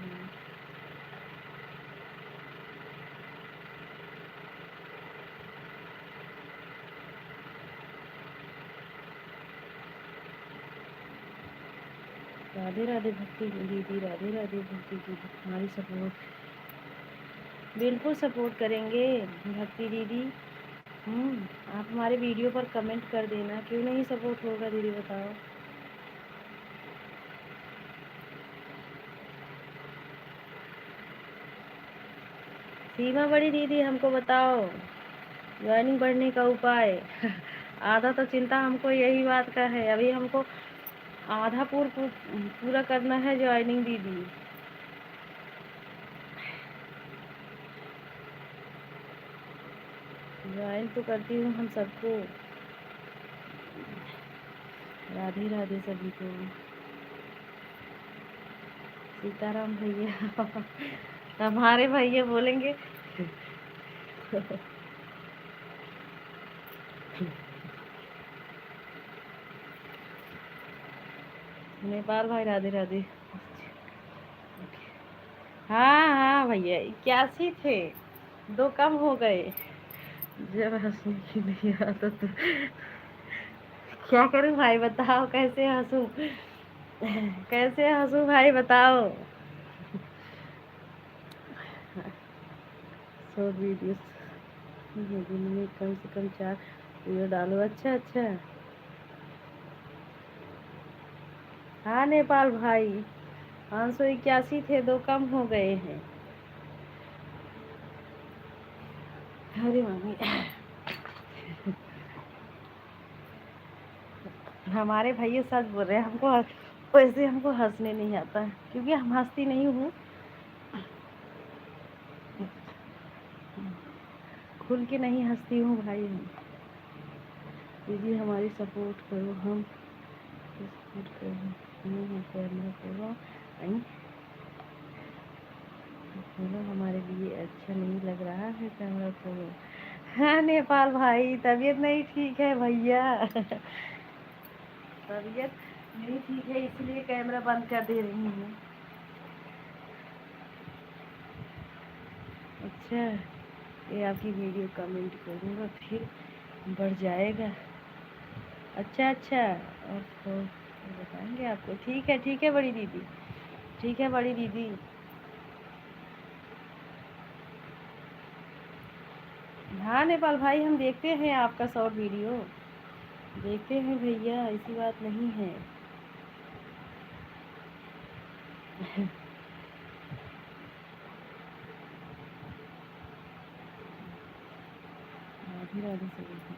राधे राधे भक्ति दीदी, राधे राधे भक्ति दीदी। हमारी सपोर्ट बिल्कुल सपोर्ट करेंगे भक्ति दीदी। आप हमारे वीडियो पर कमेंट कर देना, क्यों नहीं सपोर्ट होगा दीदी बताओ। सीमा बड़ी दीदी हमको बताओ ज्वाइनिंग बढ़ने का उपाय। आधा तो चिंता हमको यही बात का है, अभी हमको आधा पूरा करना है ज्वाइनिंग दीदी। ज्वाइन तो करती हूँ हम सबको। राधे राधे सभी को। सीताराम भैया हमारे भैया बोलेंगे नेपाल भाई राधे राधे। हाँ हाँ भैया 81 थे, 2 कम हो गए। जब हंसने की नहीं आता तो क्या करूं भाई बताओ, कैसे हंसूं कैसे हंसूं भाई बताओ। शॉर्ट वीडियो दिन में कम से कम 4 वीडियो डालो। अच्छा अच्छा। हाँ नेपाल भाई 581 थे, 2 कम हो गए हैं। अरे मम्मी हमारे भैया सच बोल रहे हैं, हमको वैसे हमको हंसने नहीं आता क्योंकि हम हंसती नहीं हूँ, खुल के नहीं हंसती हूँ भाई। हम दीदी हमारी सपोर्ट करो, हम सपोर्ट करो कैमरा खोलो हमारे लिए अच्छा नहीं लग रहा है कैमरा खोलो। हाँ नेपाल भाई तबीयत नहीं ठीक है भैया तबीयत नहीं ठीक है इसलिए कैमरा बंद कर दे रही हूँ। अच्छा ये आपकी वीडियो कमेंट करूँगा फिर बढ़ जाएगा। अच्छा अच्छा और तो बताएंगे आपको। ठीक है बड़ी दीदी, ठीक है बड़ी दीदी। हाँ नेपाल भाई हम देखते हैं आपका शॉर्ट वीडियो, देखते हैं भैया, ऐसी बात नहीं है राधे राधे सभी को।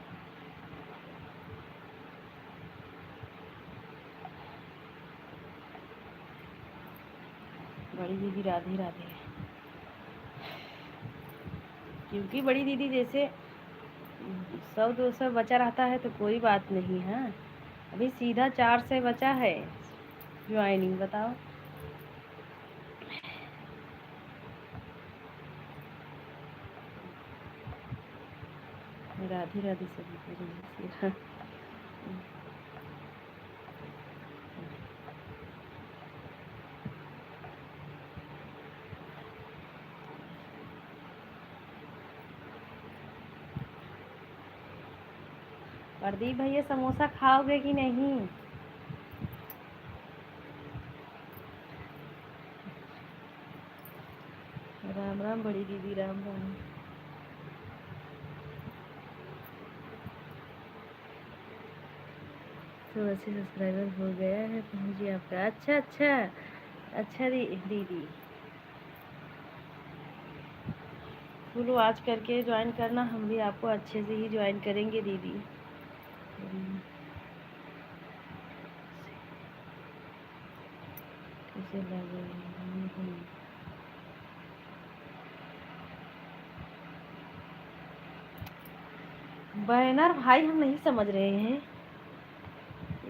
बड़ी दीदी राधे राधे। क्योंकि बड़ी दीदी जैसे 100-200 बचा रहता है तो कोई बात नहीं है, अभी सीधा 4 से बचा है ज्वाइनिंग बताओ। राधे राधे सभी को। प्रदीप भैया समोसा खाओगे कि नहीं? राम राम बड़ी दीदी, राम राम। तो अच्छे सब्सक्राइबर हो गया है पहुँचिए आपका। अच्छा अच्छा अच्छा दीदी फुल वॉच करके ज्वाइन करना, हम भी आपको अच्छे से ही ज्वाइन करेंगे दीदी। कैसे लगे बैनर भाई हम नहीं समझ रहे हैं,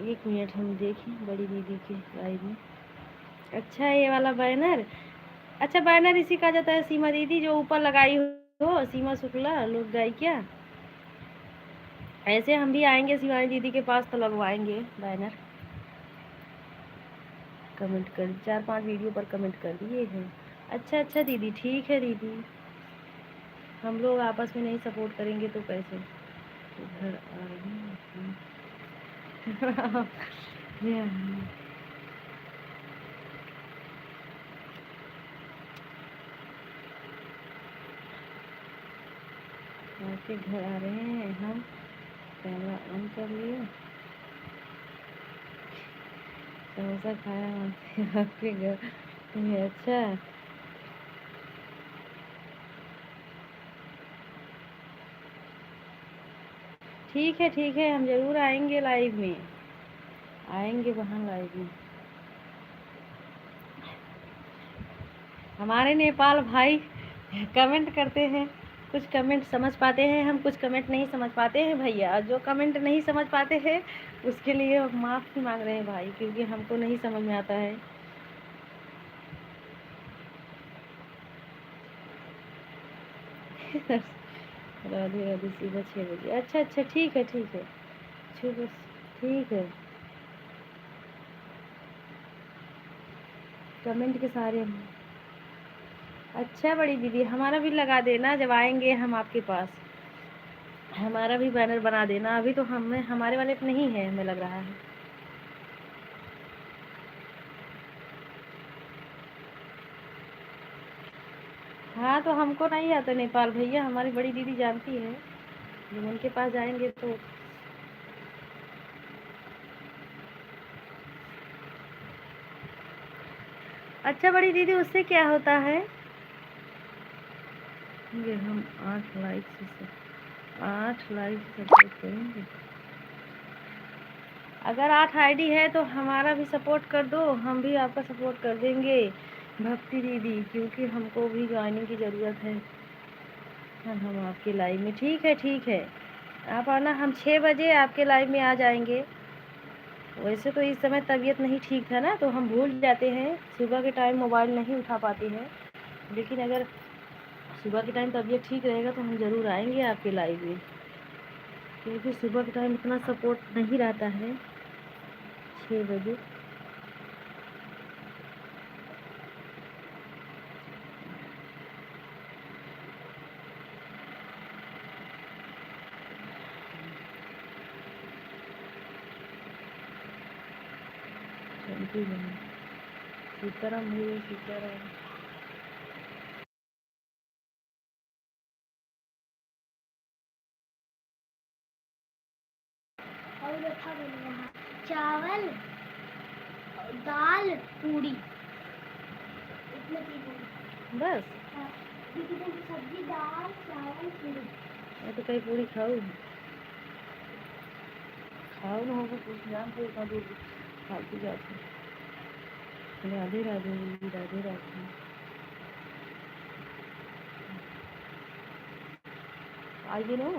1 मिनट हम देखें बड़ी दीदी के लाइव में। अच्छा ये वाला बैनर, अच्छा बैनर इसी का जाता है सीमा दीदी जो ऊपर लगाई हो, सीमा शुक्ला लोक गायिका। ऐसे हम भी आएंगे शिवानी दीदी के पास तो लगवाएंगे बैनर। कमेंट कर 4-5 वीडियो पर कमेंट कर दिए हैं। अच्छा अच्छा दीदी, ठीक है दीदी, हम लोग आपस में नहीं सपोर्ट करेंगे तो कैसे। घर आ रही हूँ। आपके घर आ रहे हैं हम, कैमरा ऑन कर लिए, समोसा खाया आपके घर। अच्छा ठीक है, हम ज़रूर आएंगे लाइव में, आएंगे वहाँ लाइव में। हमारे नेपाल भाई कमेंट करते हैं, कुछ कमेंट समझ पाते हैं हम, कुछ कमेंट नहीं समझ पाते हैं भैया। जो कमेंट नहीं समझ पाते हैं उसके लिए माफ़ी मांग रहे हैं भाई, क्योंकि हमको नहीं समझ में आता है। राधे राधे, सुबह 6 बजे। अच्छा अच्छा ठीक है सुबह, ठीक है। कमेंट के सारे हम। अच्छा बड़ी दीदी, हमारा भी लगा देना जब आएंगे हम आपके पास, हमारा भी बैनर बना देना। अभी तो हमें हमारे वाले पे नहीं है, हमें लग रहा है। हाँ तो हमको नहीं आता नेपाल भैया, हमारी बड़ी दीदी जानती है, जब उनके पास जाएंगे तो। अच्छा बड़ी दीदी, उससे क्या होता है। ये हम 8 लाइक से सपोर्ट करेंगे। अगर 8 आईडी है तो हमारा भी सपोर्ट कर दो, हम भी आपका सपोर्ट कर देंगे भक्ति दीदी, क्योंकि हमको भी ज्वाइनिंग की ज़रूरत है। हाँ, हम आपके लाइव में, ठीक है आप आना, हम 6 बजे आपके लाइव में आ जाएंगे। वैसे तो इस समय तबीयत नहीं ठीक था ना, तो हम भूल जाते हैं, सुबह के टाइम मोबाइल नहीं उठा पाते हैं, लेकिन अगर सुबह के टाइम तबीयत ठीक रहेगा तो हम ज़रूर आएंगे आपके लाइव में, क्योंकि सुबह के टाइम इतना सपोर्ट नहीं रहता है 6 बजे। सीताराम भैया, सीताराम। और रखा बना चावल, दाल, पूरी, बस। हाँ, सब्जी, दाल, चावल, पूरी। मैं तो कहीं पूरी खाऊँ, खाओ ना होगा कुछ नाम तो इतना दूर फालतू जाती। राधे राधे राधे राधे। आइए ना,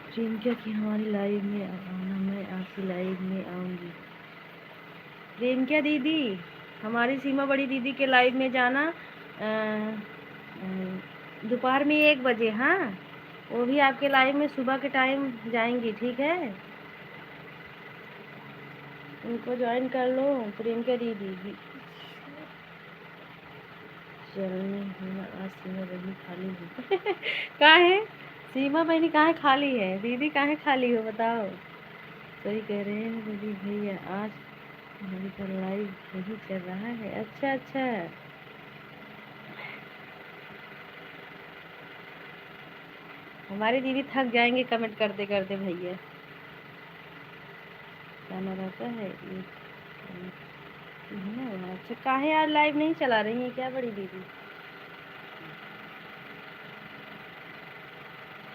प्रियंका की हमारी लाइव में आना, मैं आपकी लाइव में आऊँगी। प्रियंका दीदी, हमारी सीमा बड़ी दीदी के लाइव में जाना दोपहर में 1 बजे। हाँ, वो भी आपके लाइव में सुबह के टाइम जाएंगी, ठीक है। उनको ज्वाइन कर लो प्रियंका दीदी। चलने आज सीमा बहनी खाली है। कहाँ है सीमा बहनी, कहाँ खाली है दीदी, कहाँ खाली हो बताओ। सही कह रहे हैं दीदी भैया, आज हमारी का लाइव नहीं चल रहा है। अच्छा अच्छा, हमारी दीदी थक जाएंगे कमेंट करते करते भैया, गाना रहता है ये है ना। अच्छा, काहे आज लाइव नहीं चला रही है क्या बड़ी दीदी।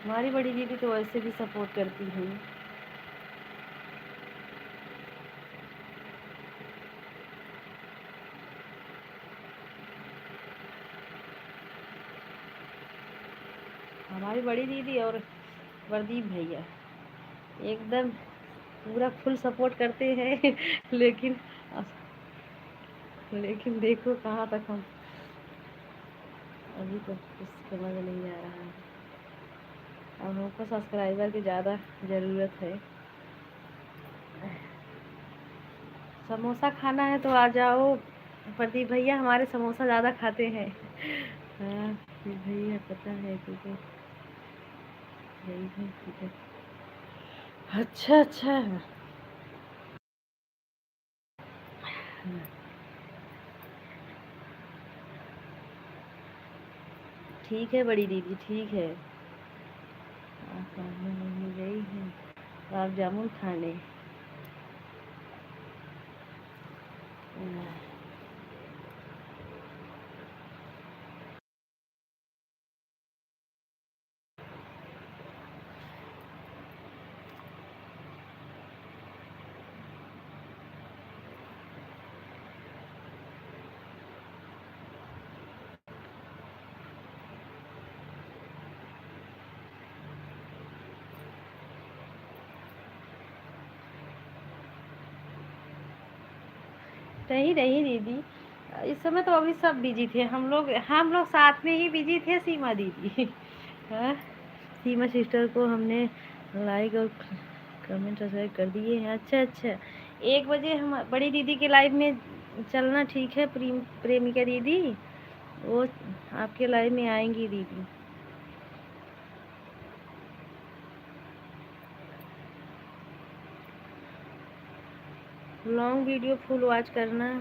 हमारी बड़ी दीदी तो वैसे भी सपोर्ट करती हैं। हमारी बड़ी दीदी और वर्दीप भैया एकदम पूरा फुल सपोर्ट करते हैं। लेकिन देखो कहाँ तक हम अभी तो कुछ समझ नहीं आ रहा है। अब हमको सब्सक्राइबर की ज़्यादा ज़रूरत है। समोसा खाना है तो आ जाओ प्रदीप भैया, हमारे समोसा ज़्यादा खाते हैं। हाँ प्रदीप भैया पता है तुझे, यही है ठीक है। अच्छा अच्छा। ठीक है बड़ी दीदी ठीक है। आप मम्मी गई हैं गुलाब जामुन खाने। नहीं नहीं दीदी, इस समय तो अभी सब बिजी थे। हम लोग साथ में ही बिजी थे सीमा दीदी। हाँ सीमा सिस्टर को हमने लाइक और कमेंट सब्सक्राइब कर दिए हैं। अच्छा अच्छा, 1 बजे हम बड़ी दीदी के लाइव में चलना ठीक है। प्रेमिका दीदी वो आपके लाइव में आएंगी दीदी। लॉन्ग वीडियो फुल वॉच करना।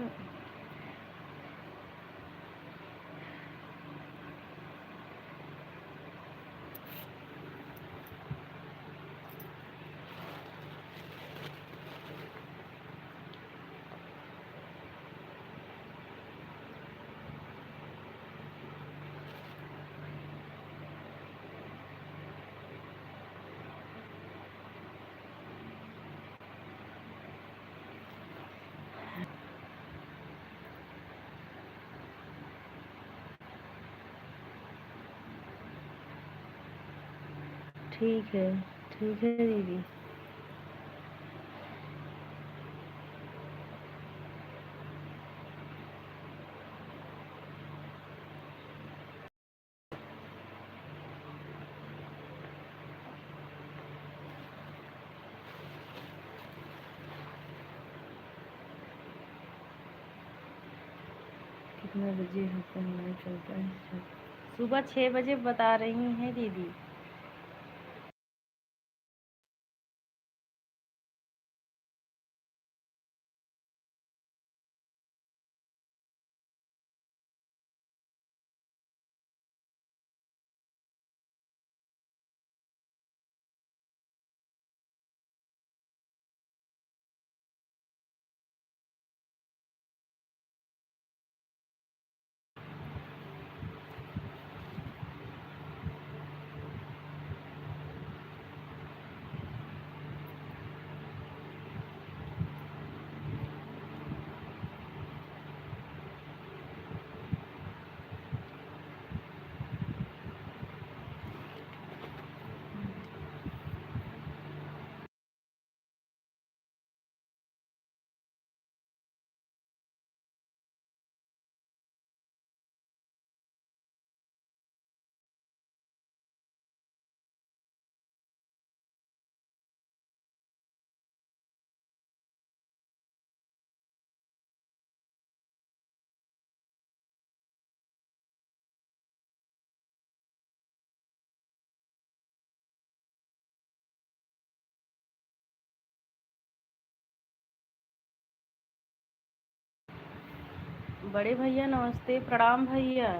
ठीक है दीदी। कितने बजे होता है लाइव चलता है? सुबह 6 बजे बता रही हैं दीदी। बड़े भैया नमस्ते, प्रणाम भैया।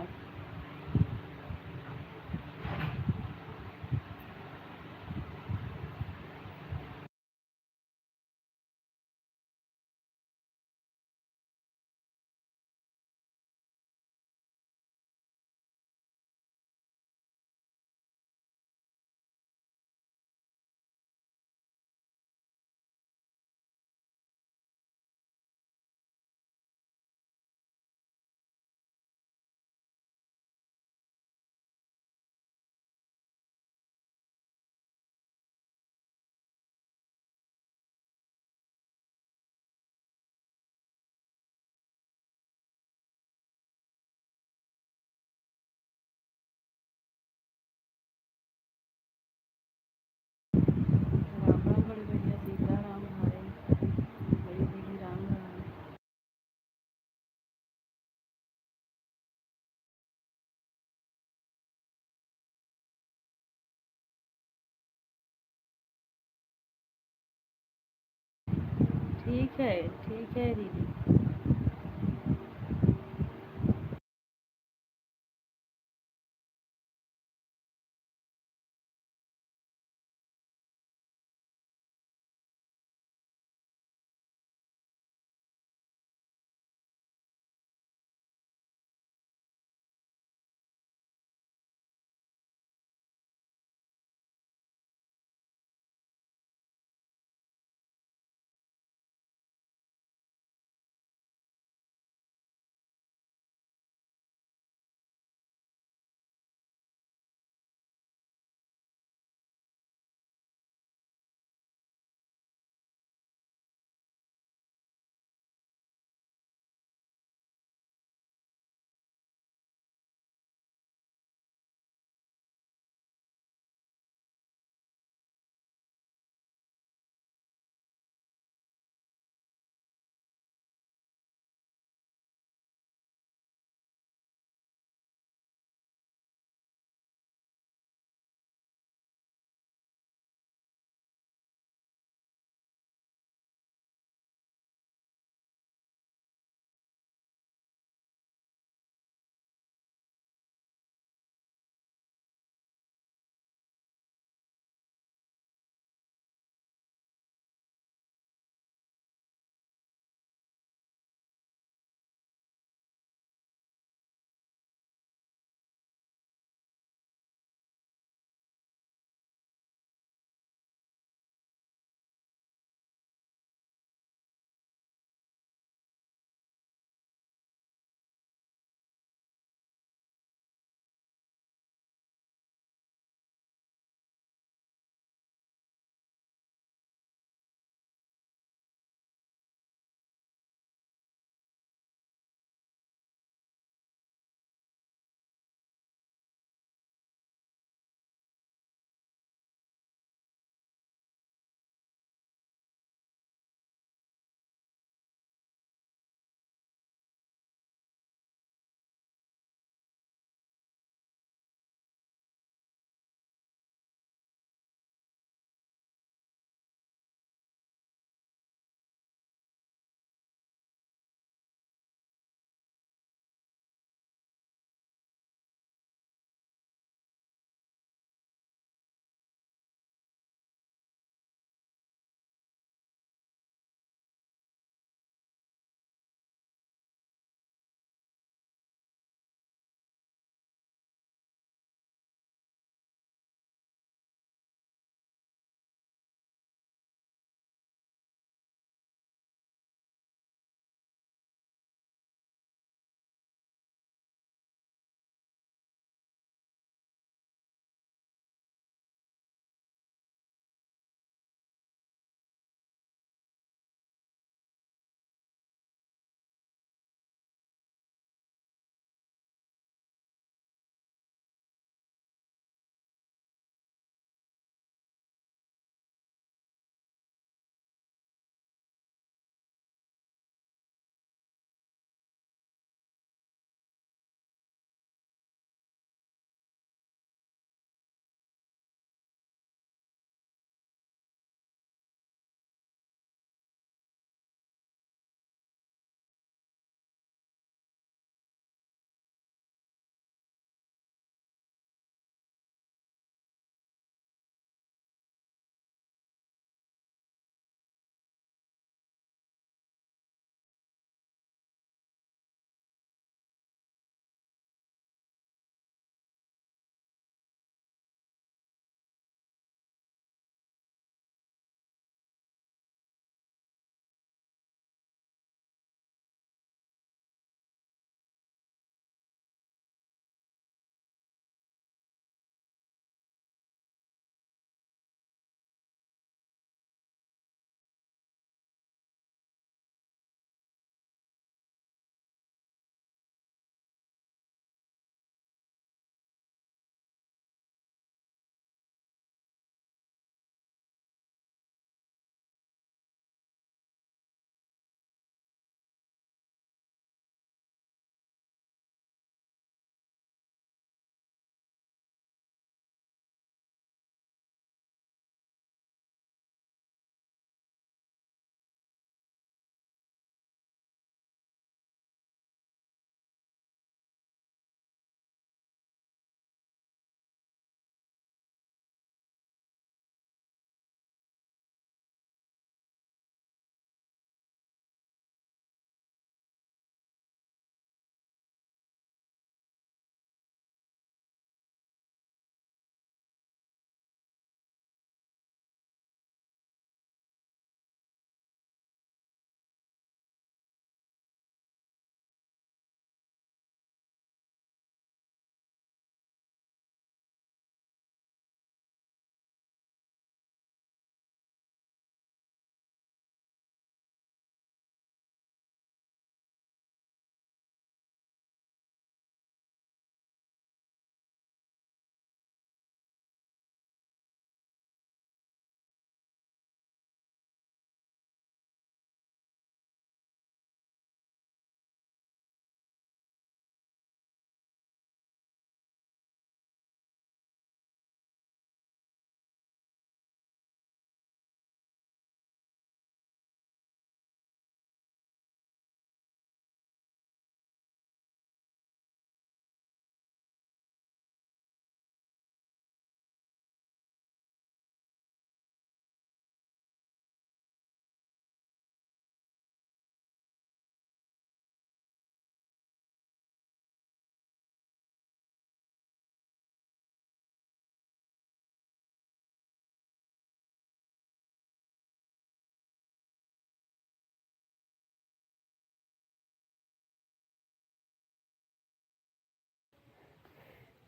ठीक है दीदी।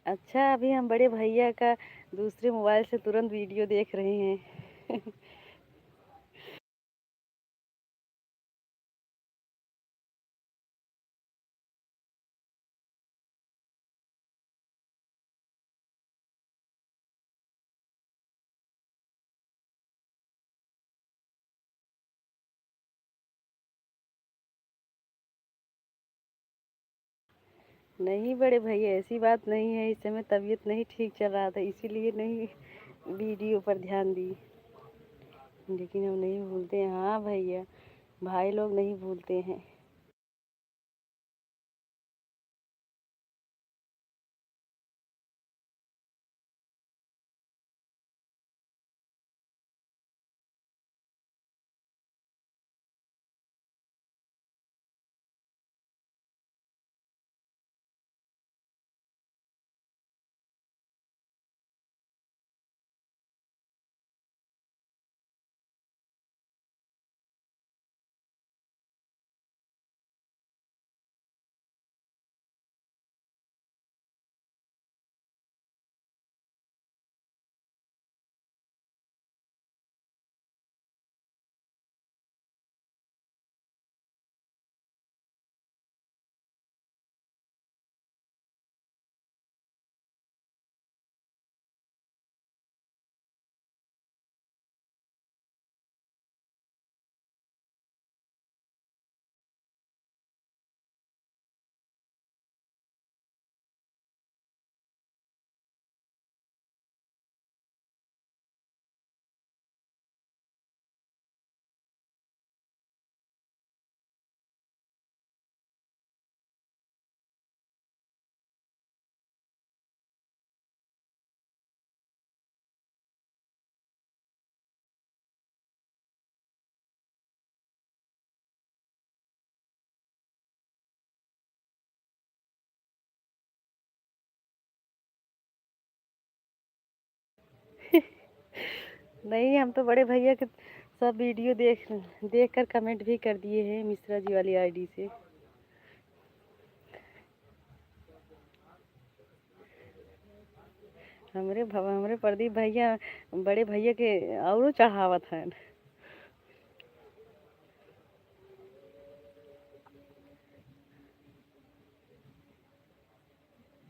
अच्छा, अभी हम बड़े भैया का दूसरे मोबाइल से तुरंत वीडियो देख रहे हैं। नहीं बड़े भैया, ऐसी बात नहीं है, इस समय तबीयत नहीं ठीक चल रहा था, इसीलिए नहीं वीडियो पर ध्यान दी। लेकिन हम नहीं भूलते हैं। हाँ भैया, भाई लोग नहीं भूलते हैं। नहीं, हम तो बड़े भैया के सब वीडियो देख कर कमेंट भी कर दिए हैं मिश्रा जी वाली आईडी से। हमरे प्रदीप भैया बड़े भैया के औरो चढ़ावत है।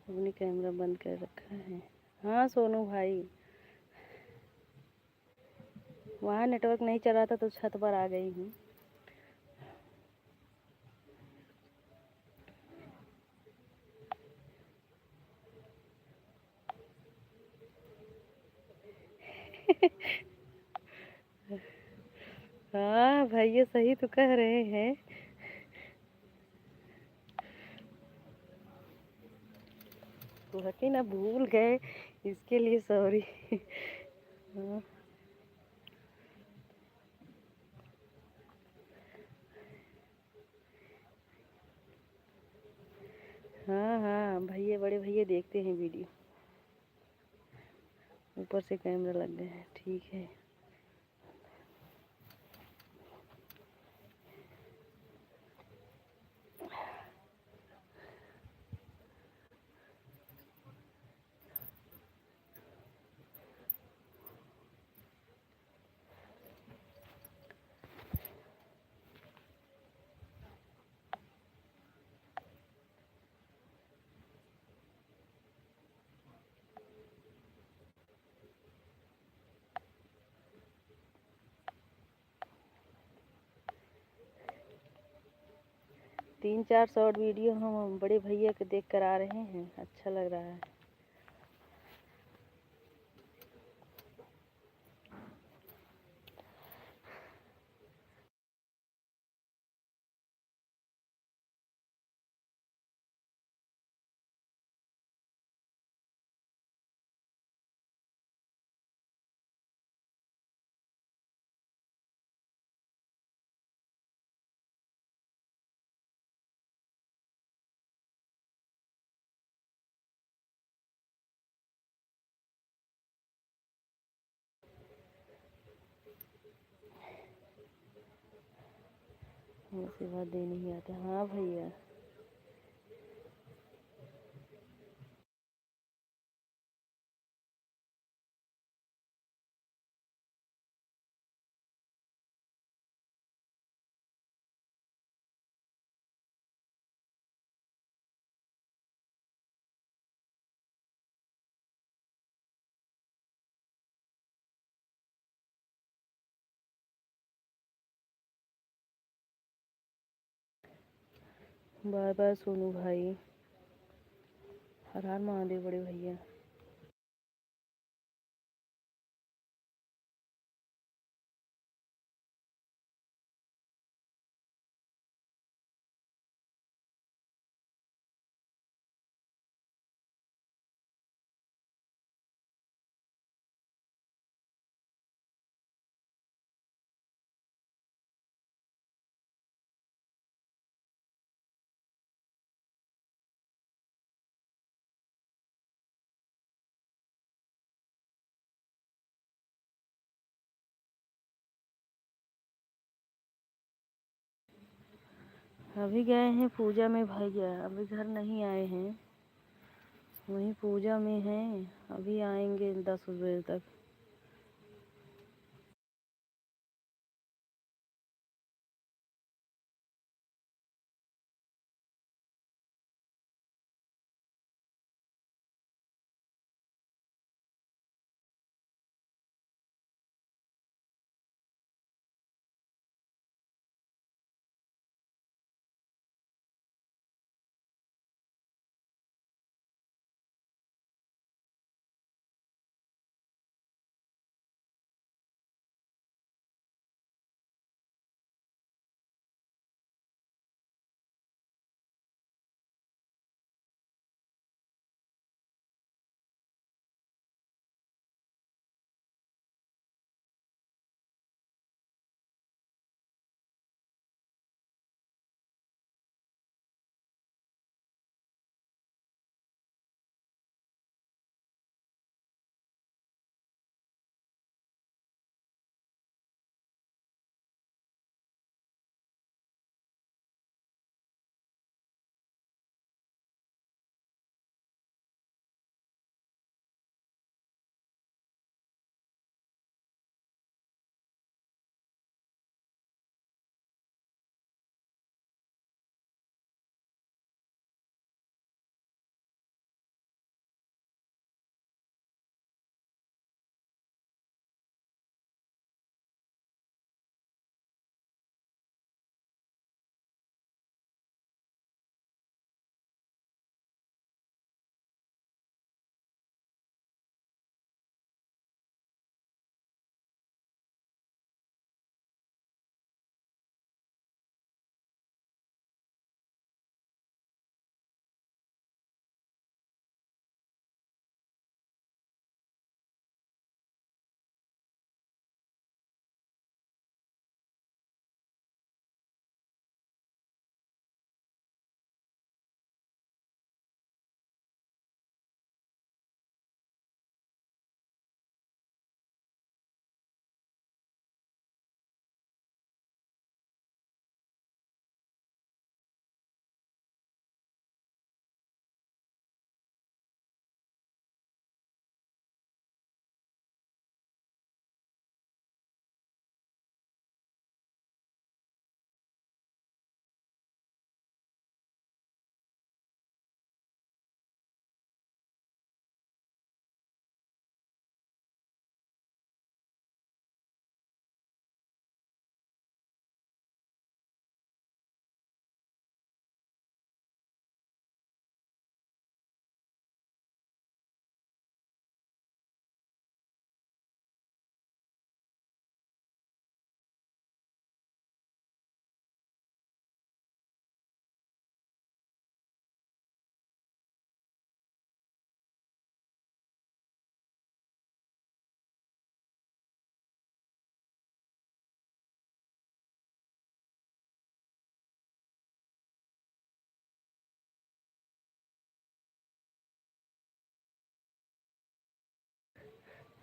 अपनी कैमरा बंद कर रखा है। हाँ सोनू भाई, वहाँ नेटवर्क नहीं चल रहा था तो छत पर आ गई हूँ। हाँ भैया सही तो कह रहे हैं। बाकी ना भूल गए, इसके लिए सॉरी। हाँ हाँ हाँ, भैया बड़े भैया देखते हैं वीडियो। ऊपर से कैमरा लग गया है, ठीक है। 3-4 शॉर्ट वीडियो हम बड़े भैया के देख कर आ रहे हैं, अच्छा लग रहा है। मुझसे बात दे नहीं आता। हाँ भैया। बाय बाय सोनू भाई। हर हर महादेव बड़े भैया। अभी गए हैं पूजा में भैया, अभी घर नहीं आए हैं, वहीं पूजा में हैं। अभी आएंगे 10 बजे तक।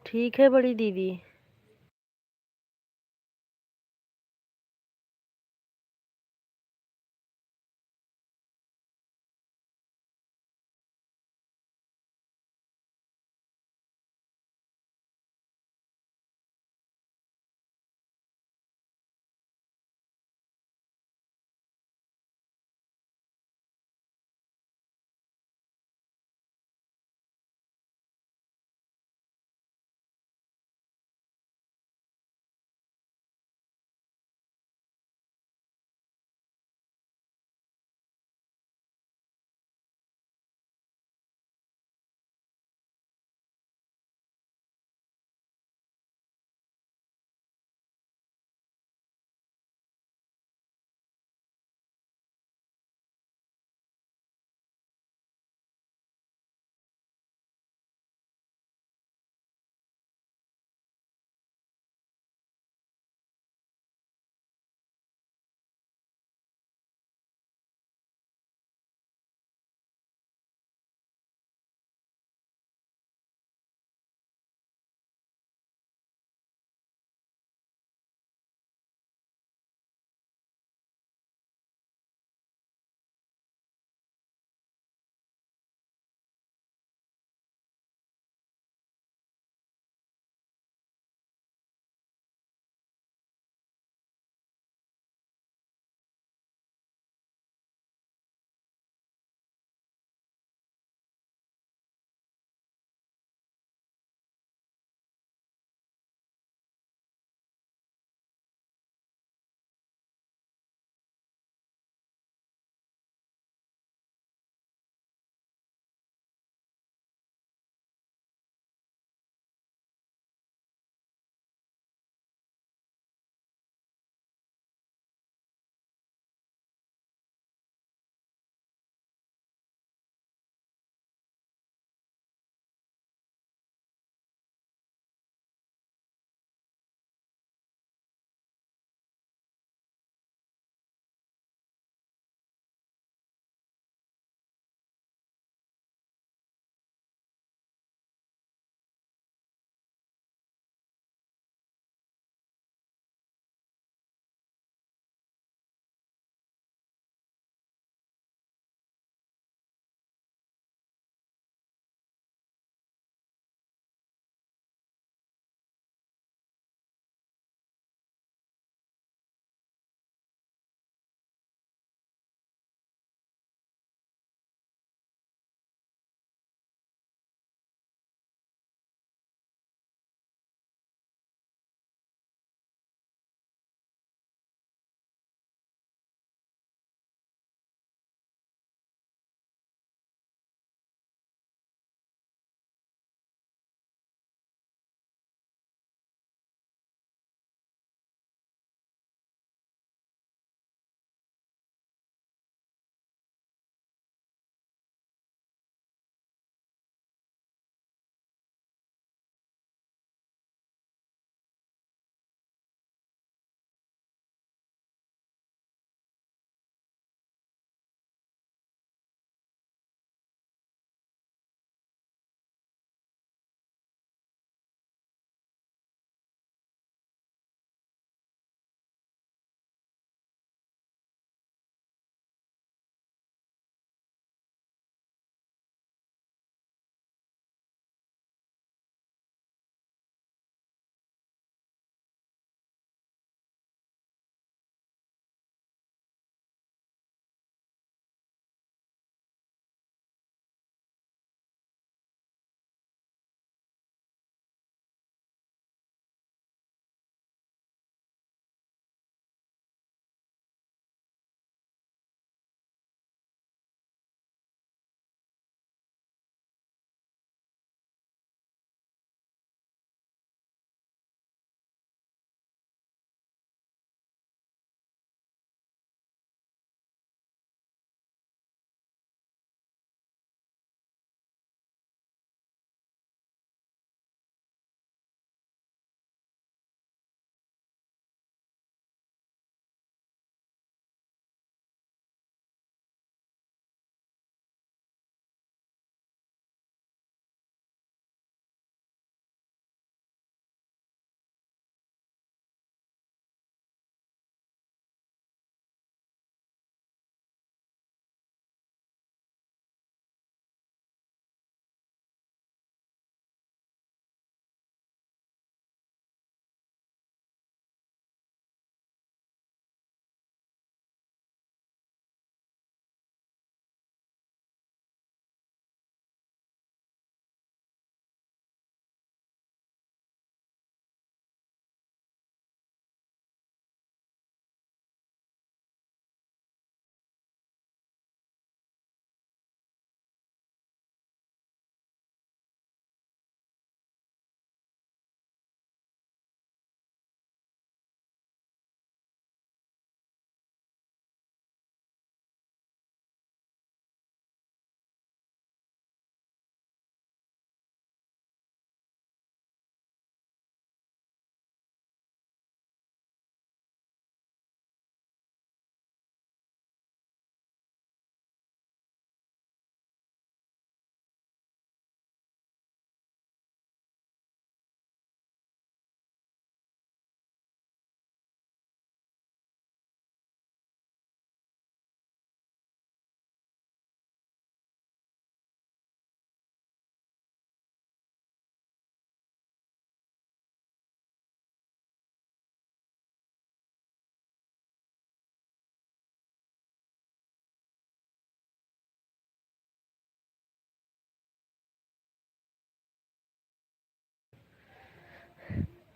ठीक है बड़ी दीदी।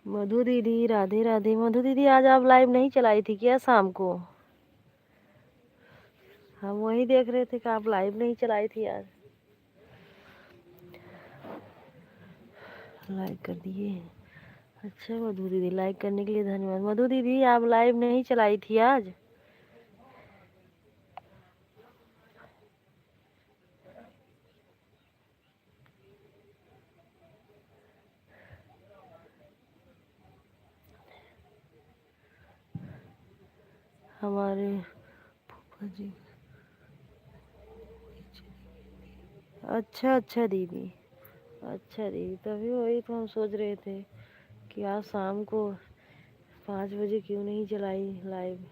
मधु दीदी राधे राधे। मधु दीदी आज आप लाइव नहीं चलाई थी क्या शाम को? हम वही देख रहे थे कि आप लाइव नहीं चलाई थी आज। लाइक कर दिए। अच्छा मधु दीदी, लाइक करने के लिए धन्यवाद। मधु दीदी आप लाइव नहीं चलाई थी आज? हमारे फूफा जी। अच्छा अच्छा दीदी, अच्छा दीदी, तभी वही तो हम सोच रहे थे कि आज शाम को 5 बजे क्यों नहीं चलाई लाइव।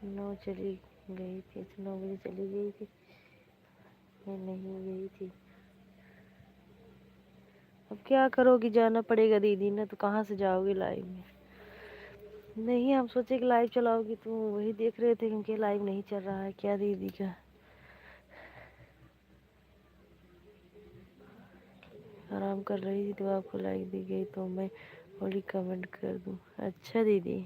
नौ चली गई थी, 9 बजे चली गई थी। मैं नहीं गई थी। अब क्या करोगी, जाना पड़ेगा दीदी ना, तो कहाँ से जाओगी लाइव में। नहीं, हम सोचे कि लाइव चलाओगी तो वही देख रहे थे, क्योंकि लाइव नहीं चल रहा है क्या दीदी का। आराम कर रही थी तो आपको लाइक दी गई तो मैं बोली कमेंट कर दूं। अच्छा दीदी।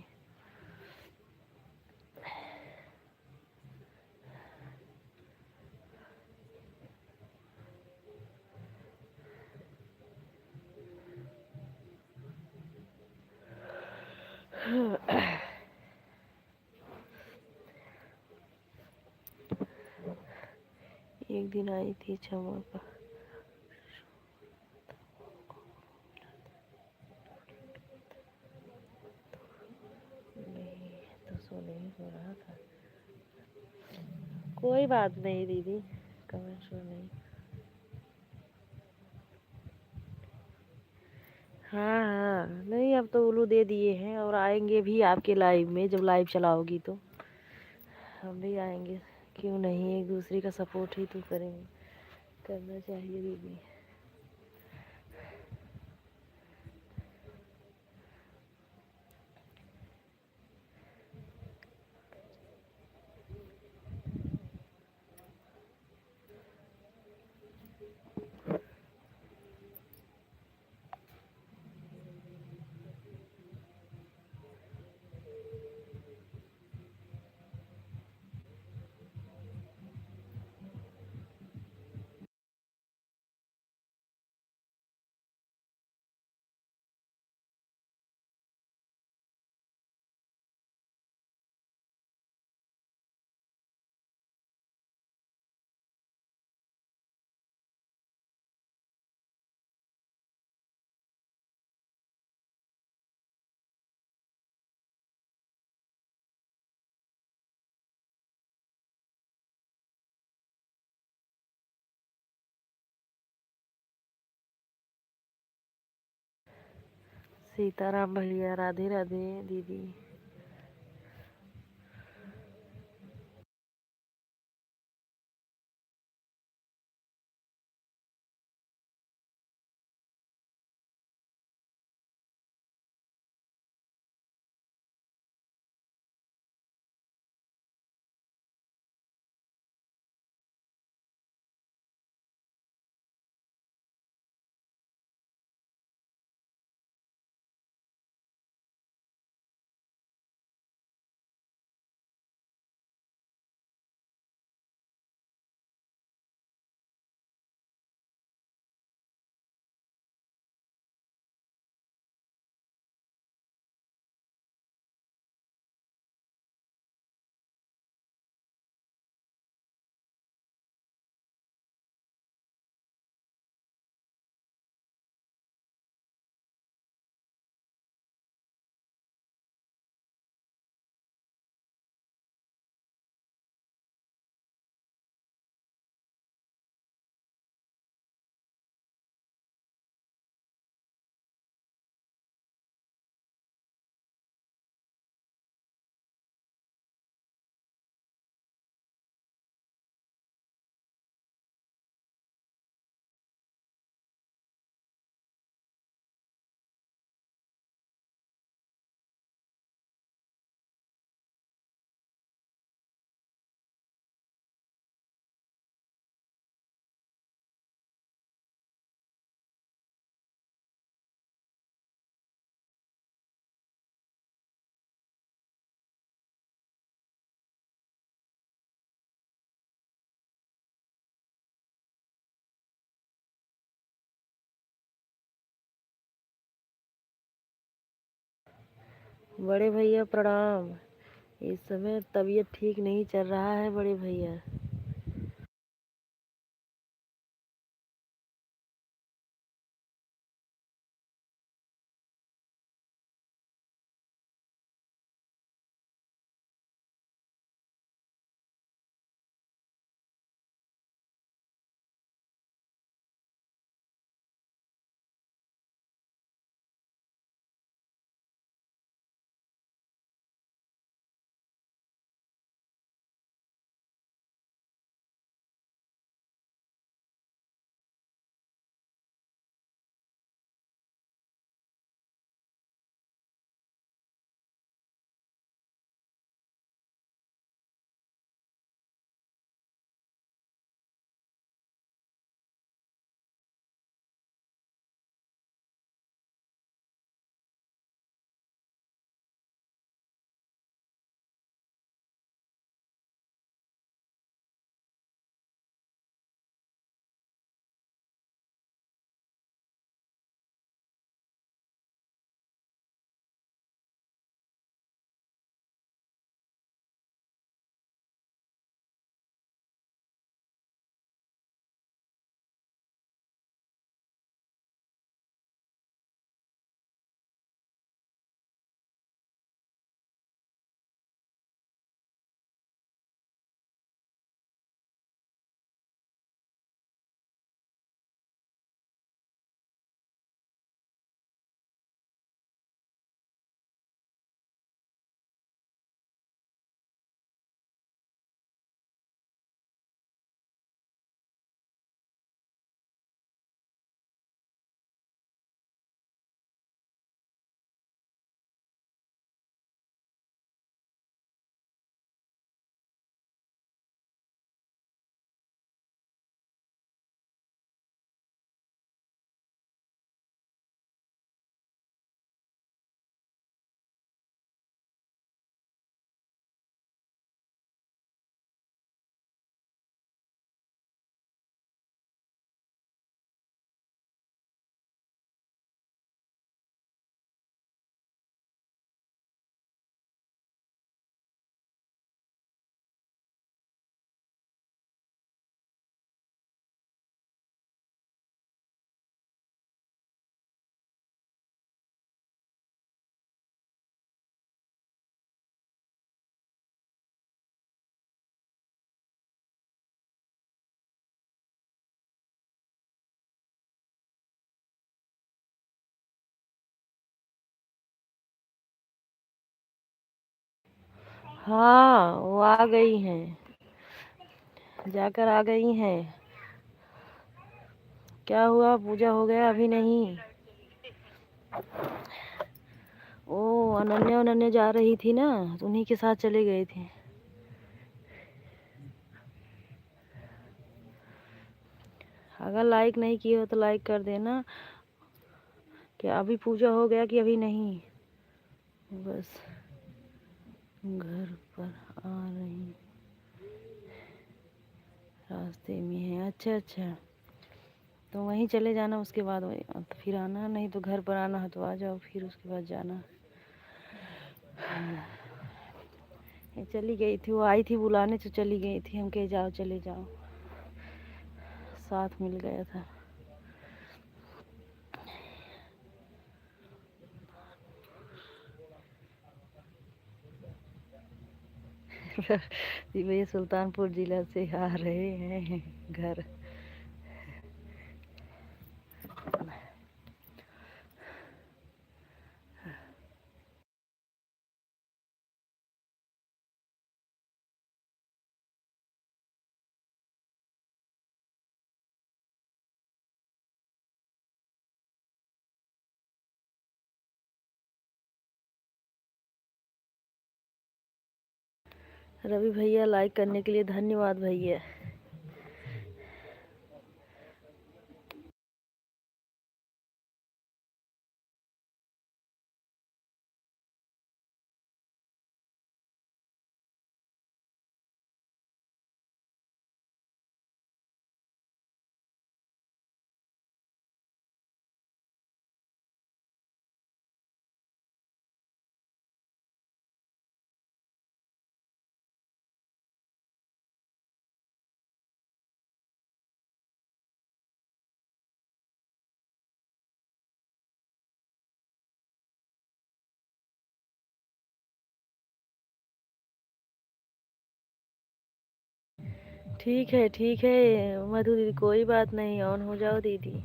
एक दिन आई थी क्षमा का। नहीं तो सो नहीं हो रहा था। कोई बात नहीं दीदी, कमेंट शो नहीं। हाँ हाँ, नहीं अब तो उल्लू दे दिए हैं और आएंगे भी आपके लाइव में, जब लाइव चलाओगी तो हम भी आएंगे। क्यों नहीं, एक दूसरे का सपोर्ट ही तो करेंगे, करना चाहिए दीदी। सीताराम भैया राधे राधे दीदी। बड़े भैया प्रणाम। इस समय तबीयत ठीक नहीं चल रहा है बड़े भैया। हाँ, वो आ गई हैं, जाकर आ गई हैं। क्या हुआ, पूजा हो गया अभी नहीं? ओ, अनन्या अनन्या जा रही थी ना, तो उन्हीं के साथ चले गए थे। अगर लाइक नहीं किए हो तो लाइक कर देना। क्या अभी पूजा हो गया कि अभी नहीं? बस घर पर आ रही, रास्ते में है। अच्छा अच्छा, तो वहीं चले जाना, उसके बाद तो फिर आना, नहीं तो घर पर आना है तो आ जाओ, फिर उसके बाद जाना। ये चली गई थी, वो आई थी बुलाने तो चली गई थी। हम कहे जाओ, चले जाओ, साथ मिल गया था। जी भैया सुल्तानपुर जिला से आ रहे हैं घर। रवि भैया लाइक करने के लिए धन्यवाद भैया। ठीक है मधु दीदी, कोई बात नहीं, ऑन हो जाओ दीदी।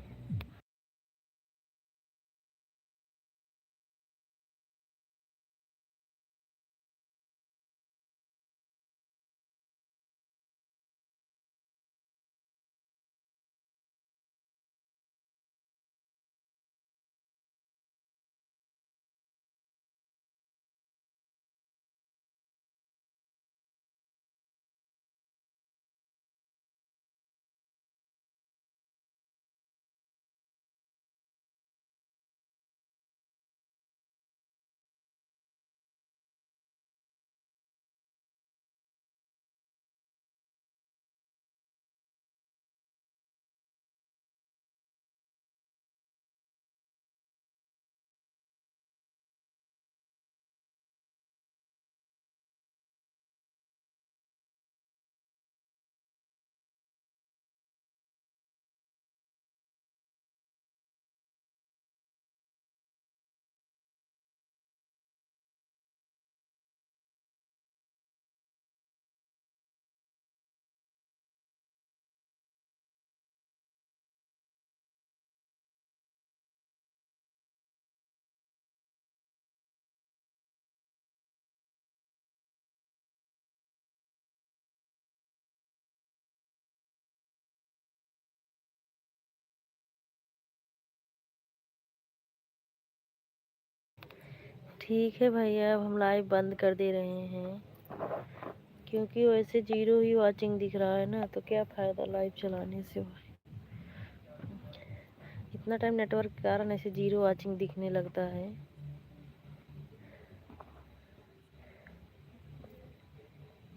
ठीक है भैया, अब हम लाइव बंद कर दे रहे हैं, क्योंकि वैसे 0 ही वॉचिंग दिख रहा है ना, तो क्या फ़ायदा लाइव चलाने से भाई। इतना टाइम नेटवर्क के कारण ऐसे 0 वॉचिंग दिखने लगता है।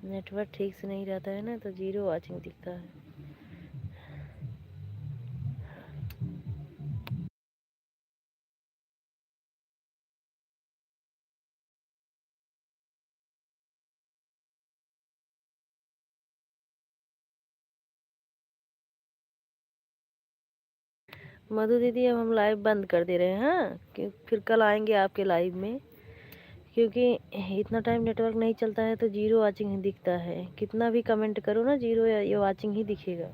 नेटवर्क ठीक से नहीं रहता है ना, तो 0 वॉचिंग दिखता है। मधु दीदी, अब हम लाइव बंद कर दे रहे हैं, हाँ, कि फिर कल आएंगे आपके लाइव में, क्योंकि इतना टाइम नेटवर्क नहीं चलता है तो 0 वॉचिंग ही दिखता है। कितना भी कमेंट करो ना, 0 या ये वॉचिंग ही दिखेगा।